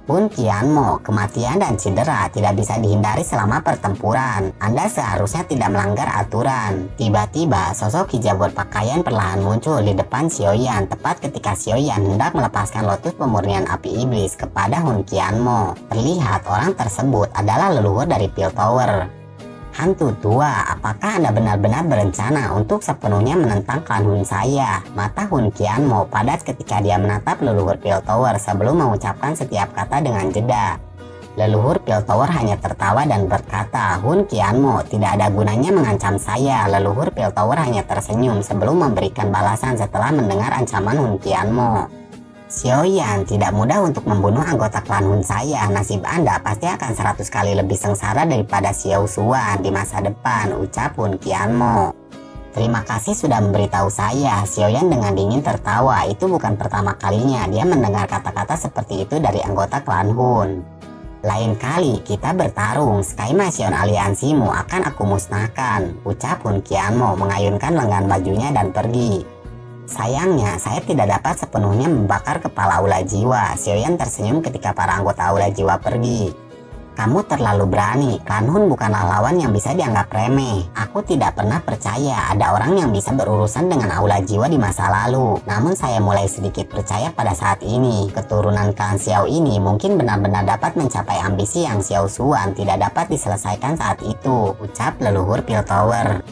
Hun Qianmo, kematian dan cedera tidak bisa dihindari selama pertempuran. Anda seharusnya tidak melanggar aturan. Tiba-tiba, sosok hijau berpakaian perlahan muncul di depan Xiaoyan tepat ketika Xiaoyan hendak melepaskan lotus pemurnian api iblis kepada Hun Qianmo. Terlihat orang tersebut adalah leluhur dari Piltover. Hantu tua, apakah Anda benar-benar berencana untuk sepenuhnya menentang klan Hun saya? Mata Hun Qianmo padat ketika dia menatap leluhur Piltover sebelum mengucapkan setiap kata dengan jeda. Leluhur Piltover hanya tertawa dan berkata, Hun Qianmo, tidak ada gunanya mengancam saya. Leluhur Piltover hanya tersenyum sebelum memberikan balasan setelah mendengar ancaman Hun Qianmo. Xiaoyan, tidak mudah untuk membunuh anggota klan Hun saya. Nasib Anda pasti akan 100 kali lebih sengsara daripada Xiao Suan di masa depan, ucap Hun Qianmo. Terima kasih sudah memberitahu saya. Xiaoyan dengan dingin tertawa. Itu bukan pertama kalinya dia mendengar kata-kata seperti itu dari anggota klan Hun. Lain kali kita bertarung, Sky Mansion aliansimu akan aku musnahkan, ucap Hun Qianmo mengayunkan lengan bajunya dan pergi. Sayangnya, saya tidak dapat sepenuhnya membakar kepala Aula Jiwa. Xiaoyan tersenyum ketika para anggota Aula Jiwa pergi. Kamu terlalu berani. Klan Hun bukanlah lawan yang bisa dianggap remeh. Aku tidak pernah percaya ada orang yang bisa berurusan dengan Aula Jiwa di masa lalu. Namun saya mulai sedikit percaya pada saat ini. Keturunan klan Xiao ini mungkin benar-benar dapat mencapai ambisi yang Xiao Suan tidak dapat diselesaikan saat itu, ucap leluhur Piltover.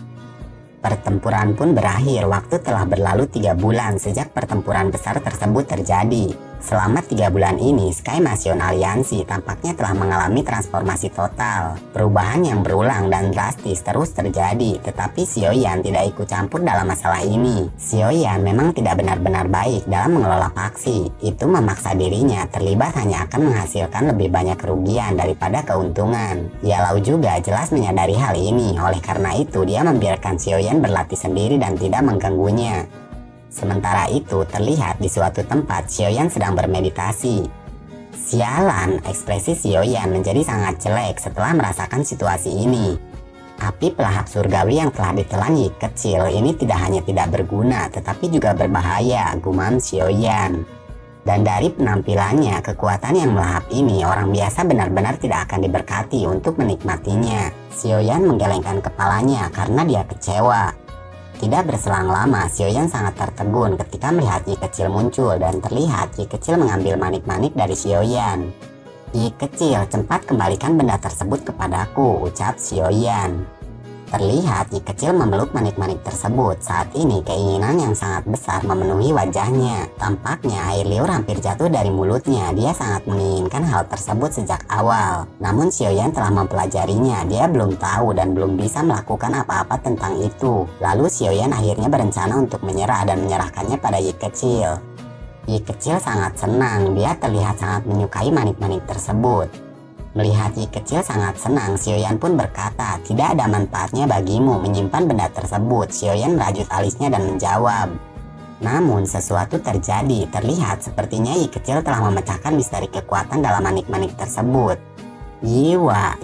Pertempuran pun berakhir. Waktu telah berlalu 3 bulan sejak pertempuran besar tersebut terjadi. Selama 3 bulan ini, Sky Mansion Aliansi tampaknya telah mengalami transformasi total. Perubahan yang berulang dan drastis terus terjadi, tetapi Xiaoyan tidak ikut campur dalam masalah ini. Xiaoyan memang tidak benar-benar baik dalam mengelola faksi. Itu memaksa dirinya terlibat hanya akan menghasilkan lebih banyak kerugian daripada keuntungan. Yalau juga jelas menyadari hal ini, oleh karena itu dia membiarkan Xiaoyan berlatih sendiri dan tidak mengganggunya. Sementara itu, terlihat di suatu tempat Xiaoyan sedang bermeditasi. Sialan, ekspresi Xiaoyan menjadi sangat jelek setelah merasakan situasi ini. Api pelahap surgawi yang telah ditelan Yi kecil ini tidak hanya tidak berguna, tetapi juga berbahaya, gumam Xiaoyan. Dan dari penampilannya, kekuatan yang melahap ini orang biasa benar-benar tidak akan diberkati untuk menikmatinya. Xiaoyan menggelengkan kepalanya karena dia kecewa. Tidak berselang lama, Xiaoyan sangat tertegun ketika melihat Yi kecil muncul dan terlihat Yi kecil mengambil manik-manik dari Xiaoyan. Yi kecil, cepat kembalikan benda tersebut kepadaku, ucap Xiaoyan. Terlihat Yi kecil memeluk manik-manik tersebut. Saat ini keinginan yang sangat besar memenuhi wajahnya. Tampaknya air liur hampir jatuh dari mulutnya. Dia sangat menginginkan hal tersebut sejak awal. Namun Xiaoyan telah mempelajarinya. Dia belum tahu dan belum bisa melakukan apa-apa tentang itu. Lalu Xiaoyan akhirnya berencana untuk menyerah dan menyerahkannya pada Yi kecil. Yi kecil sangat senang. Dia terlihat sangat menyukai manik-manik tersebut. Melihat Yi kecil sangat senang, Xiaoyan pun berkata, tidak ada manfaatnya bagimu menyimpan benda tersebut. Xiaoyan merajut alisnya dan menjawab. Namun sesuatu terjadi. Terlihat sepertinya Yi kecil telah memecahkan misteri kekuatan dalam manik-manik tersebut. Yiwa,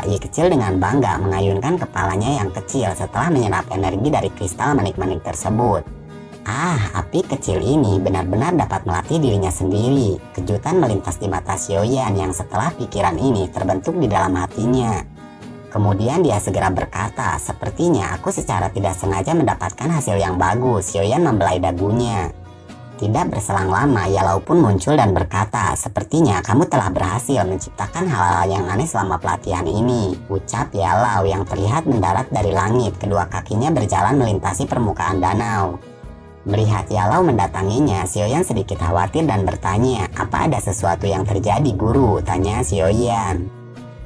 Yi kecil dengan bangga mengayunkan kepalanya yang kecil setelah menyerap energi dari kristal manik-manik tersebut. Api kecil ini benar-benar dapat melatih dirinya sendiri. Kejutan melintas di mata Xiaoyan yang setelah pikiran ini terbentuk di dalam hatinya. Kemudian dia segera berkata, sepertinya aku secara tidak sengaja mendapatkan hasil yang bagus. Xiaoyan membelai dagunya. Tidak berselang lama, Yalau pun muncul dan berkata, sepertinya kamu telah berhasil menciptakan hal-hal yang aneh selama pelatihan ini, ucap Yalau yang terlihat mendarat dari langit. Kedua kakinya berjalan melintasi permukaan danau. Melihat Yalau mendatanginya, Xiaoyan sedikit khawatir dan bertanya, apa ada sesuatu yang terjadi guru? Tanya Xiaoyan.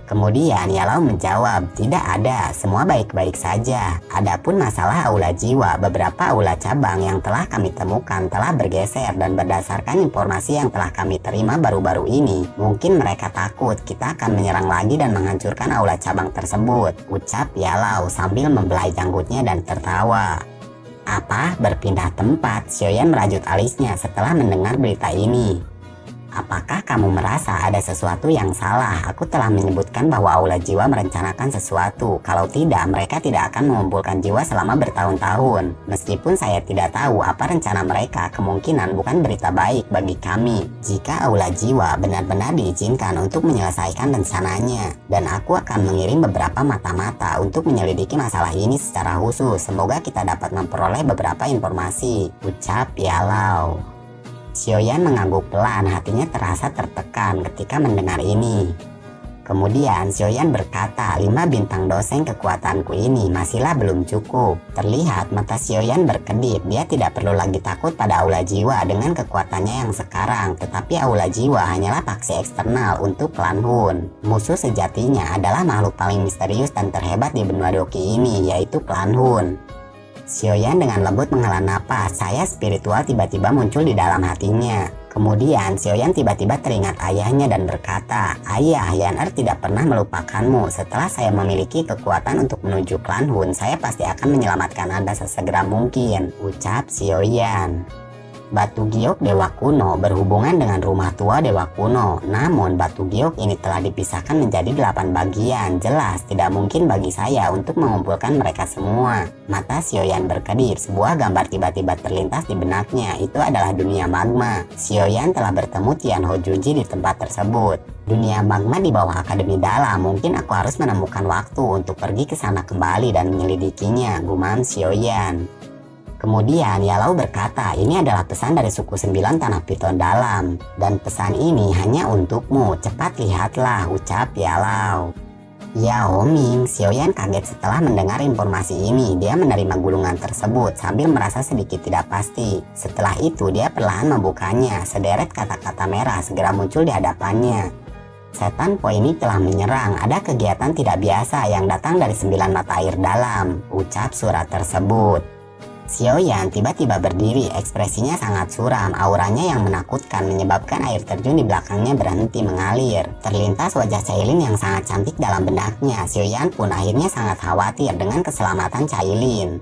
Kemudian Yalau menjawab, tidak ada, semua baik-baik saja. Adapun masalah aula jiwa, beberapa aula cabang yang telah kami temukan telah bergeser dan berdasarkan informasi yang telah kami terima baru-baru ini, mungkin mereka takut kita akan menyerang lagi dan menghancurkan aula cabang tersebut, ucap Yalau sambil membelai janggutnya dan tertawa. Apa? Berpindah tempat? Xiaoyan merajut alisnya setelah mendengar berita ini. Apakah kamu merasa ada sesuatu yang salah? Aku telah menyebutkan bahwa Aula Jiwa merencanakan sesuatu. Kalau tidak, mereka tidak akan mengumpulkan jiwa selama bertahun-tahun. Meskipun saya tidak tahu apa rencana mereka, kemungkinan bukan berita baik bagi kami. Jika Aula Jiwa benar-benar diizinkan untuk menyelesaikan rencananya, dan aku akan mengirim beberapa mata-mata untuk menyelidiki masalah ini secara khusus. Semoga kita dapat memperoleh beberapa informasi, ucap Yalau. Xiaoyan mengangguk pelan, hatinya terasa tertekan ketika mendengar ini. Kemudian Xiaoyan berkata, 5 bintang doseng kekuatanku ini masihlah belum cukup. Terlihat mata Xiaoyan berkedip, dia tidak perlu lagi takut pada Aula Jiwa dengan kekuatannya yang sekarang. Tetapi Aula Jiwa hanyalah paksi eksternal untuk klan Hun. Musuh sejatinya adalah makhluk paling misterius dan terhebat di benua Doki ini, yaitu klan Hun. Xiaoyan dengan lembut menghela napas, saya spiritual tiba-tiba muncul di dalam hatinya. Kemudian Xiaoyan tiba-tiba teringat ayahnya dan berkata, "Ayah, Yan-Er tidak pernah melupakanmu. Setelah saya memiliki kekuatan untuk menuju klan Hun, saya pasti akan menyelamatkan Anda sesegera mungkin," ucap Xiaoyan. Batu giok Dewa Kuno berhubungan dengan rumah tua Dewa Kuno. Namun batu giok ini telah dipisahkan menjadi 8 bagian. Jelas tidak mungkin bagi saya untuk mengumpulkan mereka semua. Mata Xiaoyan berkedip, sebuah gambar tiba-tiba terlintas di benaknya. Itu adalah dunia magma. Xiaoyan telah bertemu Tian Ho Junji di tempat tersebut. Dunia magma di bawah Akademi Dalam. Mungkin aku harus menemukan waktu untuk pergi ke sana kembali dan menyelidikinya, gumam Xiaoyan. Kemudian Yalau berkata, ini adalah pesan dari suku 9 Tanah Piton Dalam. Dan pesan ini hanya untukmu, cepat lihatlah, ucap Yalau. Yao Ming, Xiaoyan kaget setelah mendengar informasi ini. Dia menerima gulungan tersebut sambil merasa sedikit tidak pasti. Setelah itu dia perlahan membukanya, sederet kata-kata merah segera muncul di hadapannya. Setan Po ini telah menyerang, ada kegiatan tidak biasa yang datang dari 9 mata air dalam, ucap surat tersebut. Xiaoyan tiba-tiba berdiri, ekspresinya sangat suram, auranya yang menakutkan menyebabkan air terjun di belakangnya berhenti mengalir. Terlintas wajah Cailin yang sangat cantik dalam benaknya. Xiaoyan pun akhirnya sangat khawatir dengan keselamatan Cailin.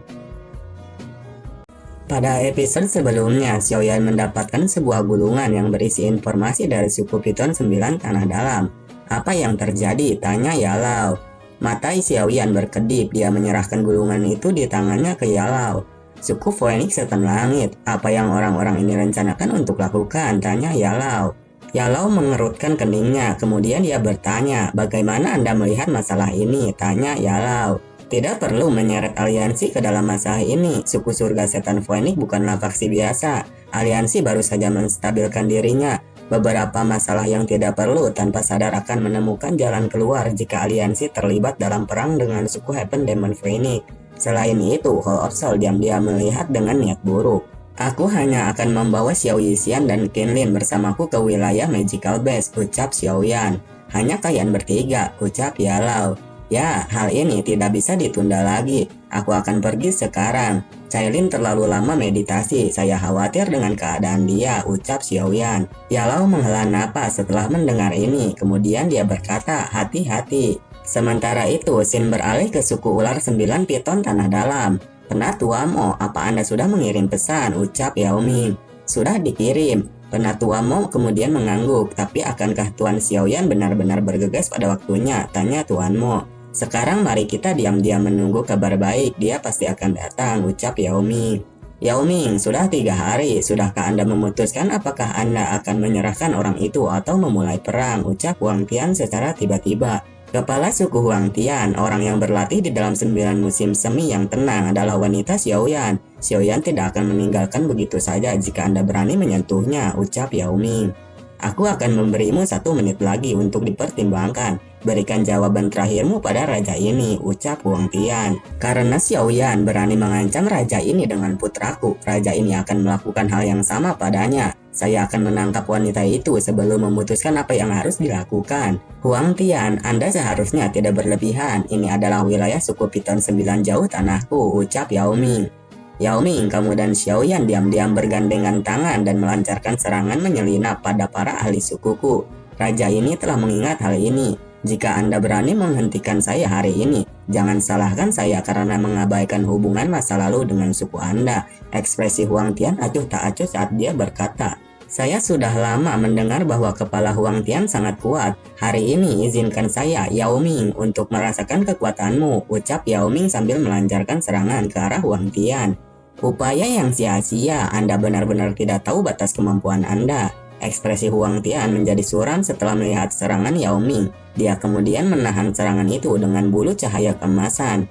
Pada episode sebelumnya, Xiaoyan mendapatkan sebuah gulungan yang berisi informasi dari suku Piton 9 Tanah Dalam. Apa yang terjadi? Tanya Yalau. Mata Xiaoyan berkedip, dia menyerahkan gulungan itu di tangannya ke Yalau. Suku Phoenix Setan Langit, apa yang orang-orang ini rencanakan untuk lakukan? Tanya Yalau. Yalau mengerutkan keningnya, kemudian dia bertanya, bagaimana Anda melihat masalah ini? Tanya Yalau. Tidak perlu menyeret aliansi ke dalam masalah ini. Suku Surga Setan Phoenix bukanlah faksi biasa. Aliansi baru saja menstabilkan dirinya. Beberapa masalah yang tidak perlu tanpa sadar akan menemukan jalan keluar jika aliansi terlibat dalam perang dengan suku Heaven Demon Phoenix. Selain itu, Hall of Soul diam-diam melihat dengan niat buruk. Aku hanya akan membawa Xiao Yixian dan Qinlin bersamaku ke wilayah Magical Base, ucap Xiaoyan. Hanya kalian bertiga, ucap Yalau. Ya, hal ini tidak bisa ditunda lagi. Aku akan pergi sekarang. Cailin terlalu lama meditasi, saya khawatir dengan keadaan dia, ucap Xiaoyan. Yalau menghela napas setelah mendengar ini, kemudian dia berkata, hati-hati. Sementara itu, Xin beralih ke suku ular 9 Piton Tanah Dalam. Penatua Mo, apa Anda sudah mengirim pesan? Ucap Yao Ming. Sudah dikirim. Penatua Mo kemudian mengangguk. Tapi akankah Tuan Xiaoyan benar-benar bergegas pada waktunya? Tanya Tuan Mo. Sekarang mari kita diam-diam menunggu kabar baik. Dia pasti akan datang, ucap Yao Ming. Yao Ming, sudah 3 hari. Sudahkah Anda memutuskan apakah Anda akan menyerahkan orang itu atau memulai perang? Ucap Huang Tian secara tiba-tiba. Kepala suku Huang Tian, orang yang berlatih di dalam 9 musim semi yang tenang adalah wanita Xiaoyan. Xiaoyan tidak akan meninggalkan begitu saja jika Anda berani menyentuhnya, ucap Yao Ming. Aku akan memberimu 1 menit lagi untuk dipertimbangkan. Berikan jawaban terakhirmu pada raja ini, ucap Huang Tian. Karena Xiaoyan berani mengancam raja ini dengan putraku, raja ini akan melakukan hal yang sama padanya. Saya akan menangkap wanita itu sebelum memutuskan apa yang harus dilakukan. Huang Tian, Anda seharusnya tidak berlebihan. Ini adalah wilayah suku Piton 9 jauh tanahku, ucap Yao Ming. Yao Ming, kamu dan Xiaoyan diam-diam bergandengan tangan dan melancarkan serangan menyelinap pada para ahli sukuku. Raja ini telah mengingat hal ini. Jika Anda berani menghentikan saya hari ini, jangan salahkan saya karena mengabaikan hubungan masa lalu dengan suku Anda. Ekspresi Huang Tian acuh tak acuh saat dia berkata. Saya sudah lama mendengar bahwa kepala Huang Tian sangat kuat. Hari ini izinkan saya, Yao Ming, untuk merasakan kekuatanmu, ucap Yao Ming sambil melancarkan serangan ke arah Huang Tian. Upaya yang sia-sia, Anda benar-benar tidak tahu batas kemampuan Anda. Ekspresi Huang Tian menjadi suram setelah melihat serangan Yao Ming. Dia kemudian menahan serangan itu dengan bulu cahaya keemasan.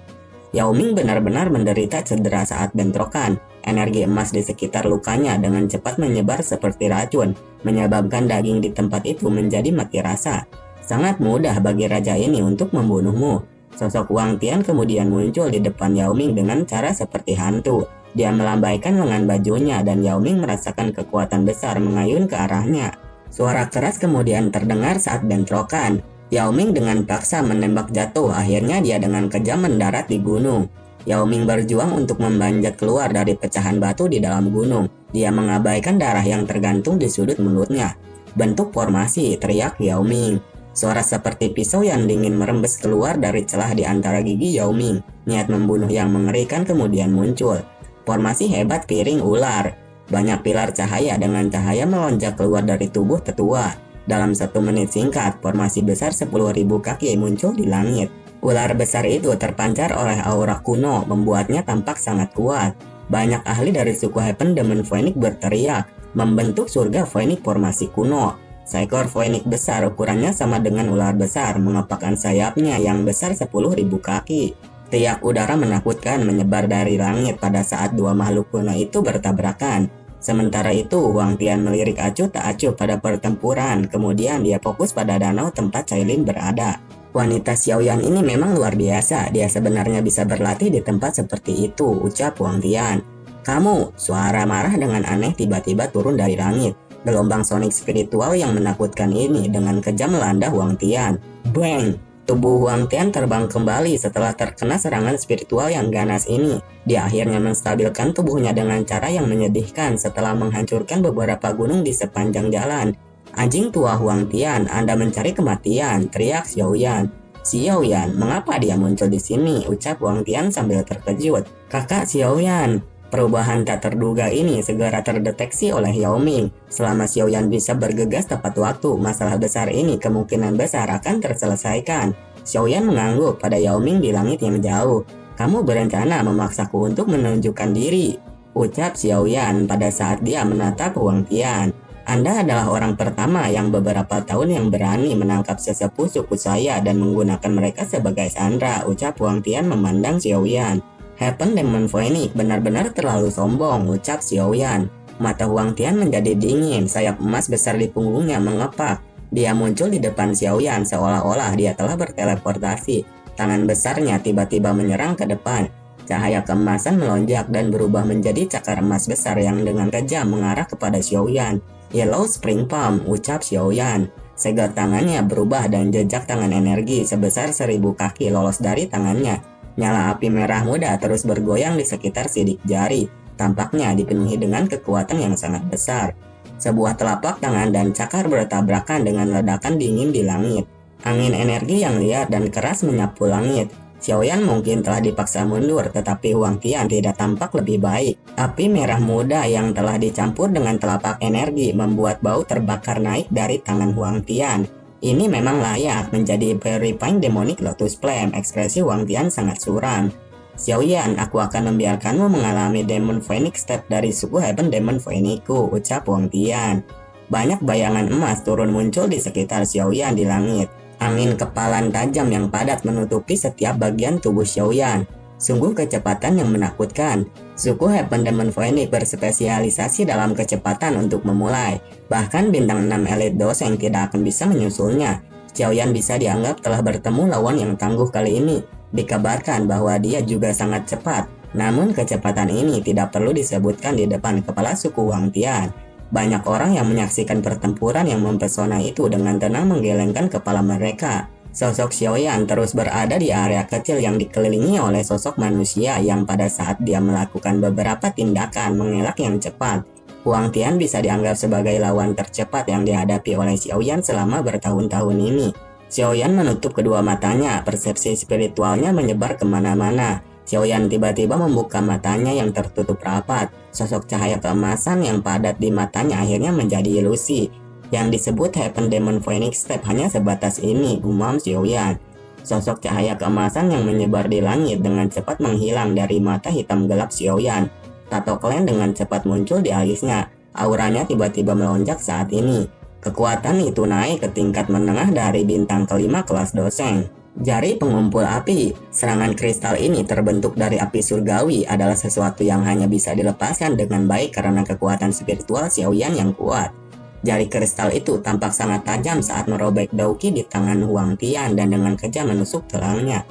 Yao Ming benar-benar menderita cedera saat bentrokan. Energi emas di sekitar lukanya dengan cepat menyebar seperti racun, menyebabkan daging di tempat itu menjadi mati rasa. Sangat mudah bagi raja ini untuk membunuhmu. Sosok Huang Tian kemudian muncul di depan Yao Ming dengan cara seperti hantu. Dia melambaikan lengan bajunya dan Yao Ming merasakan kekuatan besar mengayun ke arahnya. Suara keras kemudian terdengar saat bentrokan. Yao Ming dengan paksa menembak jatuh, akhirnya dia dengan kejam mendarat di gunung. Yao Ming berjuang untuk membanjat keluar dari pecahan batu di dalam gunung. Dia mengabaikan darah yang tergantung di sudut mulutnya. Bentuk formasi, teriak Yao Ming. Suara seperti pisau yang dingin merembes keluar dari celah di antara gigi Yao Ming. Niat membunuh yang mengerikan kemudian muncul. Formasi hebat piring ular. Banyak pilar cahaya dengan cahaya melonjak keluar dari tubuh tetua. Dalam 1 menit singkat, formasi besar 10.000 kaki muncul di langit. Ular besar itu terpancar oleh aura kuno, membuatnya tampak sangat kuat. Banyak ahli dari suku Heaven Demon Phoenix berteriak, membentuk surga Phoenix formasi kuno. Seekor Phoenix besar ukurannya sama dengan ular besar, mengepakkan sayapnya yang besar 10.000 kaki. Tiak udara menakutkan menyebar dari langit pada saat dua makhluk kuno itu bertabrakan. Sementara itu, Huang Tian melirik acuh tak acuh pada pertempuran, kemudian dia fokus pada danau tempat Cailin berada. Wanita Xiaoyan ini memang luar biasa, dia sebenarnya bisa berlatih di tempat seperti itu, ucap Huang Tian. Kamu, suara marah dengan aneh tiba-tiba turun dari langit. Gelombang sonik spiritual yang menakutkan ini dengan kejam melanda Huang Tian. Bang! Tubuh Huang Tian terbang kembali setelah terkena serangan spiritual yang ganas ini. Dia akhirnya menstabilkan tubuhnya dengan cara yang menyedihkan setelah menghancurkan beberapa gunung di sepanjang jalan. Anjing tua Huang Tian, Anda mencari kematian, teriak Xiaoyan. Xiaoyan, mengapa dia muncul di sini? Ucap Huang Tian sambil terkejut. Kakak Xiaoyan. Perubahan tak terduga ini segera terdeteksi oleh Yao Ming. Selama Xiaoyan bisa bergegas tepat waktu, masalah besar ini kemungkinan besar akan terselesaikan. Xiaoyan mengangguk pada Yao Ming di langit yang jauh. Kamu berencana memaksaku untuk menunjukkan diri, ucap Xiaoyan pada saat dia menatap Huang Tian. Anda adalah orang pertama yang beberapa tahun yang berani menangkap sesepuh suku saya dan menggunakan mereka sebagai sandera, ucap Huang Tian memandang Xiaoyan. Heaven Demon Phoenix benar-benar terlalu sombong, ucap Xiaoyan. Mata Huang Tian menjadi dingin, sayap emas besar di punggungnya mengepak. Dia muncul di depan Xiaoyan seolah-olah dia telah berteleportasi. Tangan besarnya tiba-tiba menyerang ke depan. Cahaya keemasan melonjak dan berubah menjadi cakar emas besar yang dengan kejam mengarah kepada Xiaoyan. Yellow Spring Palm, ucap Xiaoyan. Segel tangannya berubah dan jejak tangan energi sebesar 1.000 kaki lolos dari tangannya. Nyala api merah muda terus bergoyang di sekitar sidik jari. Tampaknya dipenuhi dengan kekuatan yang sangat besar. Sebuah telapak tangan dan cakar bertabrakan dengan ledakan dingin di langit. Angin energi yang liar dan keras menyapu langit. Xiaoyan mungkin telah dipaksa mundur, tetapi Huang Tian tidak tampak lebih baik. Api merah muda yang telah dicampur dengan telapak energi membuat bau terbakar naik dari tangan Huang Tian. Ini memang layak menjadi Purifying Demonic Lotus Flame. Ekspresi Huang Tian sangat suram. Xiaoyan, aku akan membiarkanmu mengalami Demon Phoenix Step dari suku Heaven Demon Phoenixku, ucap Huang Tian. Banyak bayangan emas turun muncul di sekitar Xiaoyan di langit. Angin kepalan tajam yang padat menutupi setiap bagian tubuh Xiaoyan. Sungguh kecepatan yang menakutkan. Suku Heaven Demon Phoenix berspesialisasi dalam kecepatan untuk memulai. Bahkan bintang 6 Elite Doseng tidak akan bisa menyusulnya. Xiaoyan bisa dianggap telah bertemu lawan yang tangguh kali ini. Dikabarkan bahwa dia juga sangat cepat. Namun kecepatan ini tidak perlu disebutkan di depan kepala suku Huang Tian. Banyak orang yang menyaksikan pertempuran yang mempesona itu dengan tenang menggelengkan kepala mereka. Sosok Xiaoyan terus berada di area kecil yang dikelilingi oleh sosok manusia yang pada saat dia melakukan beberapa tindakan mengelak yang cepat. Huang Tian bisa dianggap sebagai lawan tercepat yang dihadapi oleh Xiaoyan selama bertahun-tahun ini. Xiaoyan menutup kedua matanya, persepsi spiritualnya menyebar kemana-mana. Xiaoyan tiba-tiba membuka matanya yang tertutup rapat. Sosok cahaya keemasan yang padat di matanya akhirnya menjadi ilusi. Yang disebut Heaven Demon Phoenix Step hanya sebatas ini, gumam Xiaoyan. Sosok cahaya keemasan yang menyebar di langit dengan cepat menghilang dari mata hitam gelap Xiaoyan. Tato klan dengan cepat muncul di alisnya. Auranya tiba-tiba melonjak saat ini. Kekuatan itu naik ke tingkat menengah dari bintang kelima kelas Doseng. Jari pengumpul api, serangan kristal ini terbentuk dari api surgawi adalah sesuatu yang hanya bisa dilepaskan dengan baik karena kekuatan spiritual Xiaoyan yang kuat. Jari kristal itu tampak sangat tajam saat merobek dauki di tangan Huang Tian dan dengan kejam menusuk tulangnya.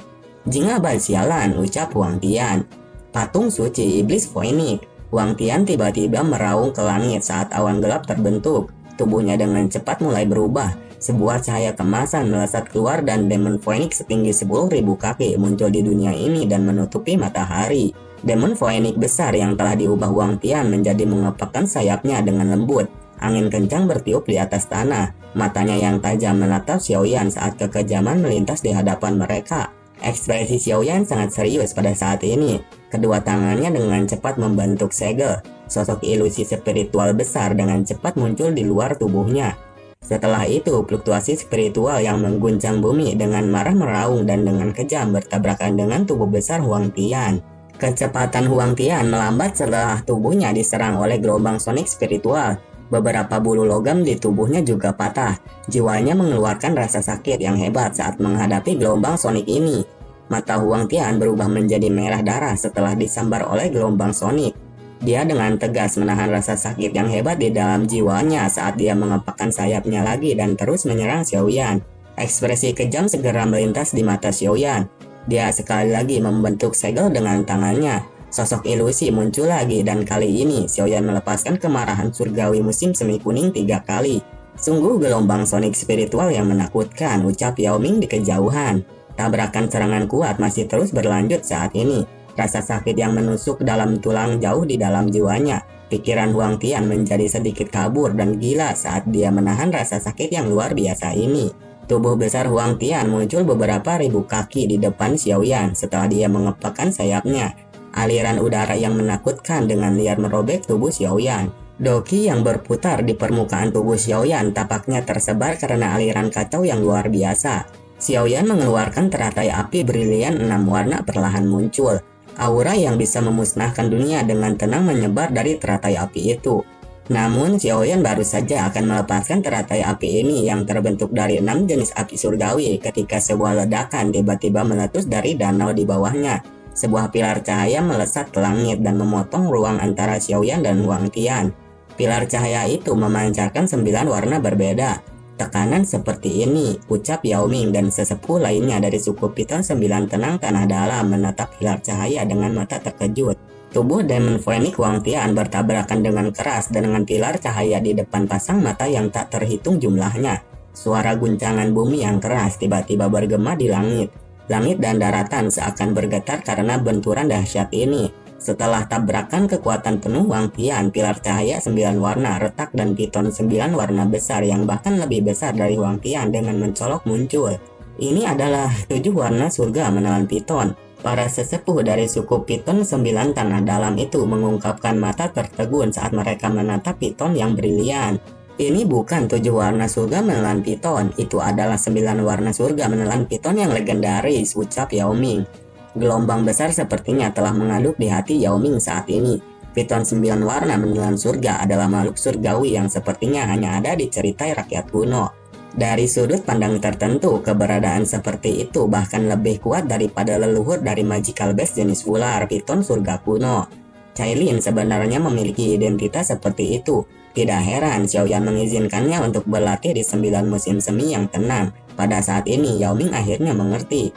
Jinga bai sialan, ucap Huang Tian. Patung suci iblis Phoenix. Huang Tian tiba-tiba meraung ke langit saat awan gelap terbentuk. Tubuhnya dengan cepat mulai berubah. Sebuah cahaya kemasan melesat keluar dan Demon Phoenix setinggi 10.000 kaki muncul di dunia ini dan menutupi matahari. Demon Phoenix besar yang telah diubah Huang Tian menjadi mengepakkan sayapnya dengan lembut. Angin kencang bertiup di atas tanah. Matanya yang tajam menatap Xiaoyan saat kekejaman melintas di hadapan mereka. Ekspresi Xiaoyan sangat serius pada saat ini. Kedua tangannya dengan cepat membentuk segel. Sosok ilusi spiritual besar dengan cepat muncul di luar tubuhnya. Setelah itu, fluktuasi spiritual yang mengguncang bumi dengan marah meraung dan dengan kejam bertabrakan dengan tubuh besar Huang Tian. Kecepatan Huang Tian melambat setelah tubuhnya diserang oleh gelombang sonik spiritual. Beberapa bulu logam di tubuhnya juga patah. Jiwanya mengeluarkan rasa sakit yang hebat saat menghadapi gelombang sonik ini. Mata Huang Tian berubah menjadi merah darah setelah disambar oleh gelombang sonik. Dia dengan tegas menahan rasa sakit yang hebat di dalam jiwanya saat dia mengepakkan sayapnya lagi dan terus menyerang Xiaoyan. Ekspresi kejam segera melintas di mata Xiaoyan. Dia sekali lagi membentuk segel dengan tangannya. Sosok ilusi muncul lagi dan kali ini Xiaoyan melepaskan kemarahan surgawi musim semi kuning 3 kali. Sungguh gelombang sonik spiritual yang menakutkan, ucap Yao Ming di kejauhan. Tabrakan serangan kuat masih terus berlanjut saat ini. Rasa sakit yang menusuk dalam tulang jauh di dalam jiwanya. Pikiran Huang Tian menjadi sedikit kabur dan gila saat dia menahan rasa sakit yang luar biasa ini. Tubuh besar Huang Tian muncul beberapa ribu kaki di depan Xiaoyan setelah dia mengepakkan sayapnya. Aliran udara yang menakutkan dengan liar merobek tubuh Xiaoyan. Doki yang berputar di permukaan tubuh Xiaoyan tapaknya tersebar karena aliran kacau yang luar biasa. Xiaoyan mengeluarkan teratai api brilian 6 warna perlahan muncul. Aura yang bisa memusnahkan dunia dengan tenang menyebar dari teratai api itu. Namun Xiaoyan baru saja akan melepaskan teratai api ini yang terbentuk dari 6 jenis api surgawi ketika sebuah ledakan tiba-tiba meletus dari danau di bawahnya. Sebuah pilar cahaya melesat ke langit dan memotong ruang antara Xiaoyan dan Huang Tian. Pilar cahaya itu memancarkan 9 warna berbeda. Tekanan seperti ini, ucap Yao Ming dan sesepuh lainnya dari suku Piton 9 tenang tanah dalam menatap pilar cahaya dengan mata terkejut. Tubuh Demon Phoenix Huang Tian bertabrakan dengan keras dengan pilar cahaya di depan pasang mata yang tak terhitung jumlahnya. Suara guncangan bumi yang keras tiba-tiba bergema di langit. Langit dan daratan seakan bergetar karena benturan dahsyat ini. Setelah tabrakan kekuatan penuh Huang Tian, pilar cahaya 9 warna retak dan piton 9 warna besar yang bahkan lebih besar dari Huang Tian dengan mencolok muncul. Ini adalah 7 warna surga menelan piton. Para sesepuh dari suku Piton 9 tanah dalam itu mengungkapkan mata tertegun saat mereka menatap piton yang brilian. Ini bukan 7 warna surga menelan piton, itu adalah 9 warna surga menelan piton yang legendaris, ucap Yao Ming. Gelombang besar sepertinya telah mengaduk di hati Yao Ming saat ini. Piton 9 warna menelan surga adalah makhluk surgawi yang sepertinya hanya ada di cerita rakyat kuno. Dari sudut pandang tertentu, keberadaan seperti itu bahkan lebih kuat daripada leluhur dari magical beast jenis ular piton surga kuno. Cailin sebenarnya memiliki identitas seperti itu. Tidak heran Xiaoyan mengizinkannya untuk berlatih di 9 musim semi yang tenang. Pada saat ini Yao Ming akhirnya mengerti.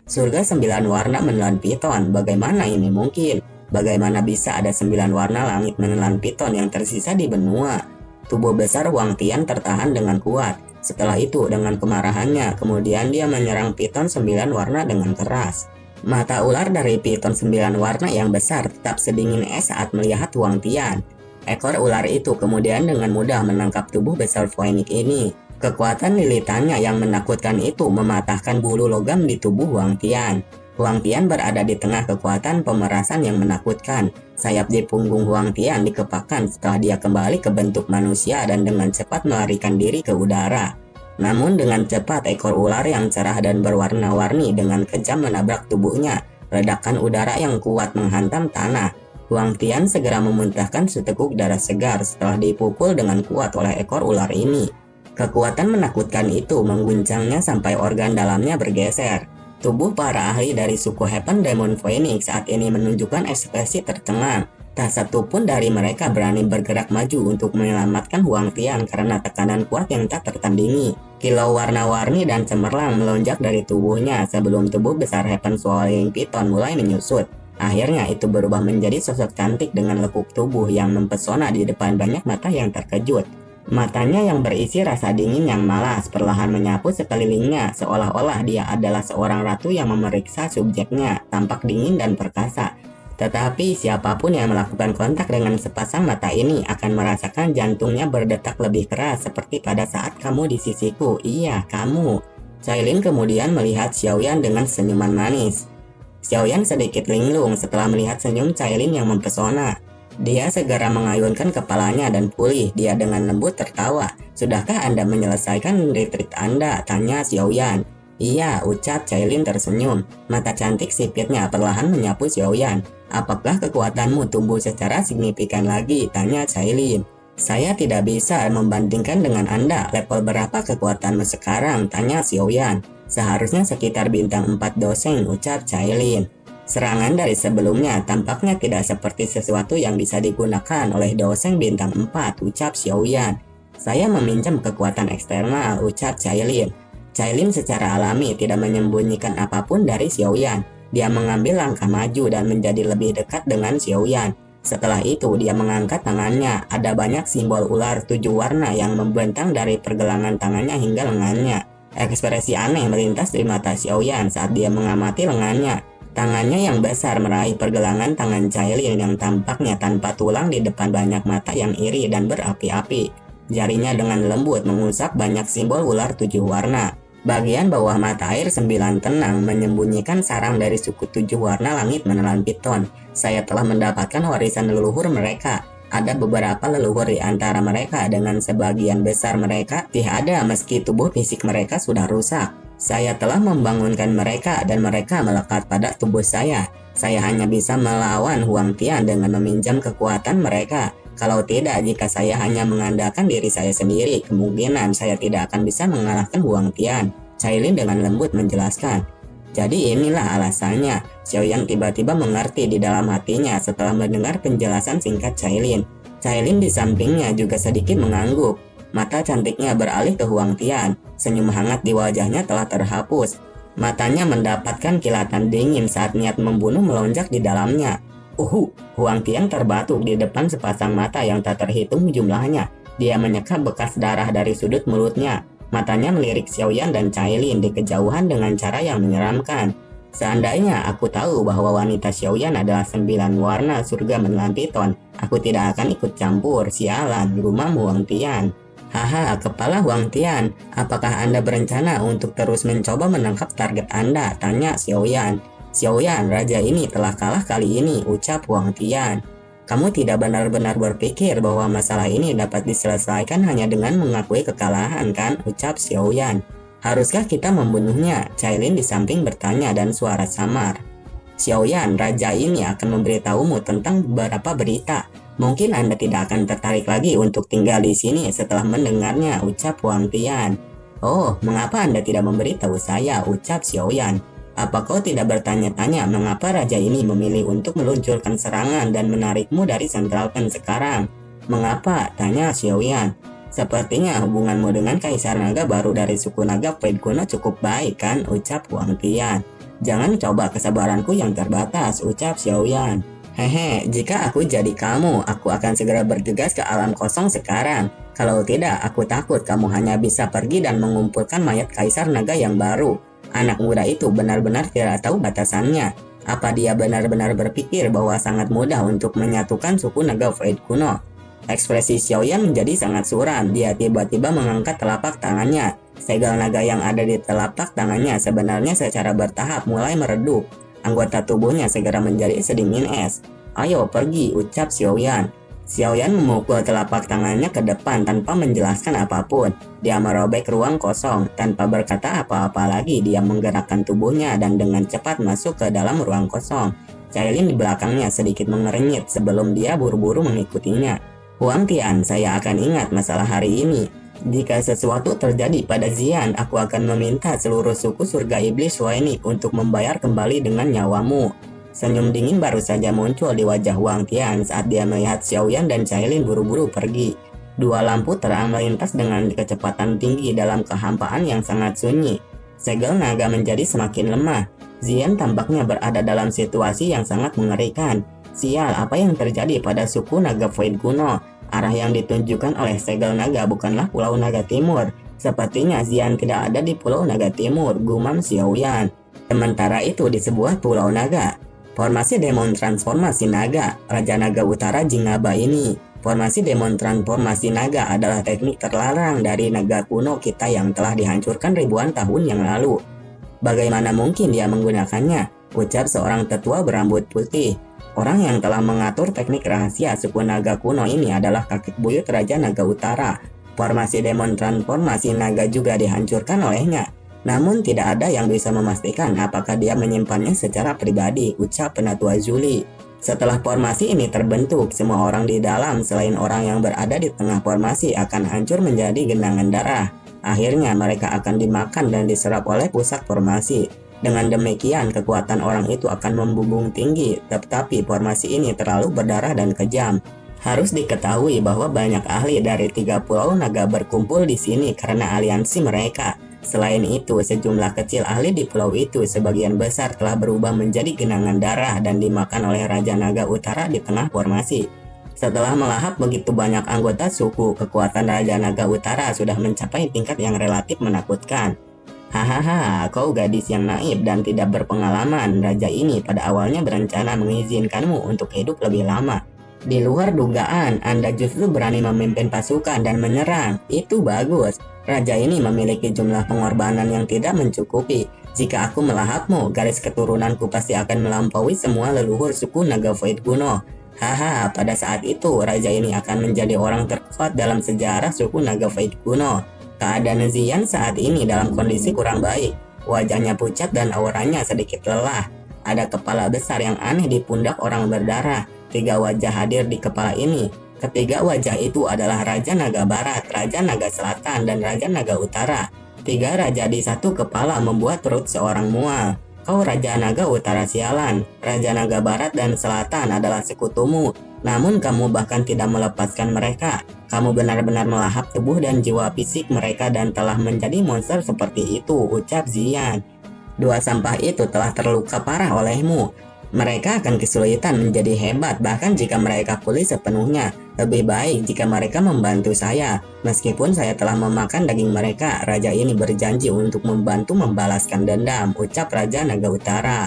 Surga 9 warna menelan piton, bagaimana ini mungkin? Bagaimana bisa ada 9 warna langit menelan piton yang tersisa di benua? Tubuh besar Huang Tian tertahan dengan kuat. Setelah itu dengan kemarahannya, kemudian dia menyerang piton 9 warna dengan keras. Mata ular dari piton 9 warna yang besar tetap sedingin es saat melihat Huang Tian. Ekor ular itu kemudian dengan mudah menangkap tubuh besar Phoenix ini. Kekuatan lilitannya yang menakutkan itu mematahkan bulu logam di tubuh Huang Tian. Huang Tian berada di tengah kekuatan pemerasan yang menakutkan. Sayap di punggung Huang Tian dikepakkan setelah dia kembali ke bentuk manusia dan dengan cepat melarikan diri ke udara. Namun dengan cepat ekor ular yang cerah dan berwarna-warni dengan kejam menabrak tubuhnya. Ledakan udara yang kuat menghantam tanah. Huang Tian segera memuntahkan seteguk darah segar setelah dipukul dengan kuat oleh ekor ular ini. Kekuatan menakutkan itu mengguncangnya sampai organ dalamnya bergeser. Tubuh para ahli dari suku Heaven Demon Phoenix saat ini menunjukkan ekspresi tercengang. Tak satu pun dari mereka berani bergerak maju untuk menyelamatkan Huang Tian karena tekanan kuat yang tak tertandingi. Kilau warna-warni dan cemerlang melonjak dari tubuhnya sebelum tubuh besar Heaven Swallowing Python mulai menyusut. Akhirnya itu berubah menjadi sosok cantik dengan lekuk tubuh yang mempesona di depan banyak mata yang terkejut. Matanya yang berisi rasa dingin yang malas perlahan menyapu sekelilingnya seolah-olah dia adalah seorang ratu yang memeriksa subjeknya, tampak dingin dan perkasa. Tetapi siapapun yang melakukan kontak dengan sepasang mata ini akan merasakan jantungnya berdetak lebih keras seperti pada saat kamu di sisiku. Iya, kamu. Cailin kemudian melihat Xiaoyan dengan senyuman manis. Xiaoyan sedikit linglung setelah melihat senyum Cailin yang mempesona. Dia segera mengayunkan kepalanya dan pulih. Dia dengan lembut tertawa. Sudahkah Anda menyelesaikan retreat Anda? Tanya Xiaoyan. Iya, ucap Cailin tersenyum. Mata cantik sipitnya perlahan menyapu Xiaoyan. Apakah kekuatanmu tumbuh secara signifikan lagi? Tanya Cailin. Saya tidak bisa membandingkan dengan Anda. Level berapa kekuatanmu sekarang? Tanya Xiaoyan. Seharusnya sekitar bintang 4 doseng, ucap Cailin. Serangan dari sebelumnya tampaknya tidak seperti sesuatu yang bisa digunakan oleh doseng bintang 4, ucap Xiaoyan. Saya meminjam kekuatan eksternal, ucap Cailin. Cailin secara alami tidak menyembunyikan apapun dari Xiaoyan. Dia mengambil langkah maju dan menjadi lebih dekat dengan Xiaoyan. Setelah itu dia mengangkat tangannya. Ada banyak simbol ular 7 warna yang membentang dari pergelangan tangannya hingga lengannya. Ekspresi aneh melintas di mata Xiaoyan saat dia mengamati lengannya. Tangannya yang besar meraih pergelangan tangan Cailin yang tampaknya tanpa tulang di depan banyak mata yang iri dan berapi-api. Jarinya dengan lembut mengusap banyak simbol ular 7 warna. Bagian bawah mata air 9 tenang menyembunyikan sarang dari suku 7 warna langit menelan piton. Saya telah mendapatkan warisan leluhur mereka. Ada beberapa leluhur di antara mereka dengan sebagian besar mereka tidak ada meski tubuh fisik mereka sudah rusak. Saya telah membangunkan mereka dan mereka melekat pada tubuh saya. Saya hanya bisa melawan Huang Tian dengan meminjam kekuatan mereka. Kalau tidak, jika saya hanya mengandalkan diri saya sendiri, kemungkinan saya tidak akan bisa mengalahkan Huang Tian. Cailin dengan lembut menjelaskan. Jadi inilah alasannya. Xiaoyan tiba-tiba mengerti di dalam hatinya setelah mendengar penjelasan singkat Cailin. Cailin di sampingnya juga sedikit mengangguk. Mata cantiknya beralih ke Huang Tian. Senyum hangat di wajahnya telah terhapus. Matanya mendapatkan kilatan dingin saat niat membunuh melonjak di dalamnya. Huang Tian terbatuk di depan sepasang mata yang tak terhitung jumlahnya. Dia menyekap bekas darah dari sudut mulutnya. Matanya melirik Xiaoyan dan Cailin di kejauhan dengan cara yang menyeramkan. Seandainya aku tahu bahwa wanita Xiaoyan adalah 9 warna surga menelan piton, aku tidak akan ikut campur. Sialan, gumam Huang Tian. Haha, kepala Huang Tian, apakah Anda berencana untuk terus mencoba menangkap target Anda? Tanya Xiaoyan. Xiaoyan, raja ini telah kalah kali ini, ucap Huang Tian. Kamu tidak benar-benar berpikir bahwa masalah ini dapat diselesaikan hanya dengan mengakui kekalahan, kan? Ucap Xiaoyan. Haruskah kita membunuhnya? Cailin di samping bertanya dan suara samar. Xiaoyan, raja ini akan memberitahumu tentang beberapa berita. Mungkin Anda tidak akan tertarik lagi untuk tinggal di sini setelah mendengarnya, ucap Huang Tian. Oh, mengapa Anda tidak memberitahu saya? Ucap Xiaoyan. Apa kau tidak bertanya-tanya mengapa raja ini memilih untuk meluncurkan serangan dan menarikmu dari Central Pen sekarang? Mengapa? Tanya Xiaoyan. Sepertinya hubunganmu dengan Kaisar Naga baru dari suku Naga Void kuno cukup baik, kan? Ucap Huang Tian. Jangan coba kesabaranku yang terbatas, ucap Xiaoyan. Hehe, jika aku jadi kamu, aku akan segera bergegas ke alam kosong sekarang. Kalau tidak, aku takut kamu hanya bisa pergi dan mengumpulkan mayat Kaisar Naga yang baru. Anak muda itu benar-benar tidak tahu batasannya. Apa dia benar-benar berpikir bahwa sangat mudah untuk menyatukan suku Naga Void kuno? Ekspresi Xiaoyan menjadi sangat suram. Dia tiba-tiba mengangkat telapak tangannya. Segel naga yang ada di telapak tangannya sebenarnya secara bertahap mulai meredup. Anggota tubuhnya segera menjadi sedingin es. "Ayo pergi," ucap Xiaoyan. Xiaoyan memukul telapak tangannya ke depan tanpa menjelaskan apapun. Dia merobek ruang kosong. Tanpa berkata apa-apa lagi, dia menggerakkan tubuhnya dan dengan cepat masuk ke dalam ruang kosong. Cailin di belakangnya sedikit mengernyit sebelum dia buru-buru mengikutinya. "Huang Tian, saya akan ingat masalah hari ini. Jika sesuatu terjadi pada Xian, aku akan meminta seluruh suku surga iblis Suenik untuk membayar kembali dengan nyawamu." Senyum dingin baru saja muncul di wajah Huang Tian saat dia melihat Xiaoyan dan Cailin buru-buru pergi. Dua lampu terang melintas dengan kecepatan tinggi dalam kehampaan yang sangat sunyi. Segel naga menjadi semakin lemah. Xian tampaknya berada dalam situasi yang sangat mengerikan. Sial, apa yang terjadi pada suku naga Void kuno? Arah yang ditunjukkan oleh segel naga bukanlah Pulau Naga Timur. Sepertinya Xian tidak ada di Pulau Naga Timur, gumam Xiaoyan. Sementara itu di sebuah pulau naga, formasi demon transformasi naga, Raja Naga Utara Jingaba ini. Formasi demon transformasi naga adalah teknik terlarang dari naga kuno kita yang telah dihancurkan ribuan tahun yang lalu. Bagaimana mungkin dia menggunakannya? Ucap seorang tetua berambut putih. Orang yang telah mengatur teknik rahasia suku naga kuno ini adalah kakek buyut Raja Naga Utara. Formasi demon transformasi naga juga dihancurkan olehnya. Namun tidak ada yang bisa memastikan apakah dia menyimpannya secara pribadi, ucap penatua Zuli. Setelah formasi ini terbentuk, semua orang di dalam selain orang yang berada di tengah formasi akan hancur menjadi genangan darah. Akhirnya mereka akan dimakan dan diserap oleh pusat formasi. Dengan demikian kekuatan orang itu akan membumbung tinggi, tetapi formasi ini terlalu berdarah dan kejam. Harus diketahui bahwa banyak ahli dari 3 pulau naga berkumpul di sini karena aliansi mereka. Selain itu, sejumlah kecil ahli di pulau itu sebagian besar telah berubah menjadi genangan darah dan dimakan oleh Raja Naga Utara di tengah formasi. Setelah melahap begitu banyak anggota suku, kekuatan Raja Naga Utara sudah mencapai tingkat yang relatif menakutkan. "Hahaha, kau gadis yang naif dan tidak berpengalaman. Raja ini pada awalnya berencana mengizinkanmu untuk hidup lebih lama. Di luar dugaan, Anda justru berani memimpin pasukan dan menyerang. Itu bagus. Raja ini memiliki jumlah pengorbanan yang tidak mencukupi. Jika aku melahapmu, garis keturunanku pasti akan melampaui semua leluhur suku Naga Void kuno. Haha, pada saat itu raja ini akan menjadi orang terkuat dalam sejarah suku Naga Void kuno." Keadaan Xian saat ini dalam kondisi kurang baik. Wajahnya pucat dan auranya sedikit lelah. Ada kepala besar yang aneh di pundak orang berdarah. 3 wajah hadir di kepala ini. Ketiga wajah itu adalah Raja Naga Barat, Raja Naga Selatan, dan Raja Naga Utara. 3 raja di satu kepala membuat perut seorang mual. "Kau Raja Naga Utara sialan. Raja Naga Barat dan Selatan adalah sekutumu. Namun kamu bahkan tidak melepaskan mereka. Kamu benar-benar melahap tubuh dan jiwa fisik mereka dan telah menjadi monster seperti itu," ucap Xian. "2 sampah itu telah terluka parah olehmu. Mereka akan kesulitan menjadi hebat bahkan jika mereka pulih sepenuhnya. Lebih baik jika mereka membantu saya. Meskipun saya telah memakan daging mereka, raja ini berjanji untuk membantu membalaskan dendam," ucap Raja Naga Utara.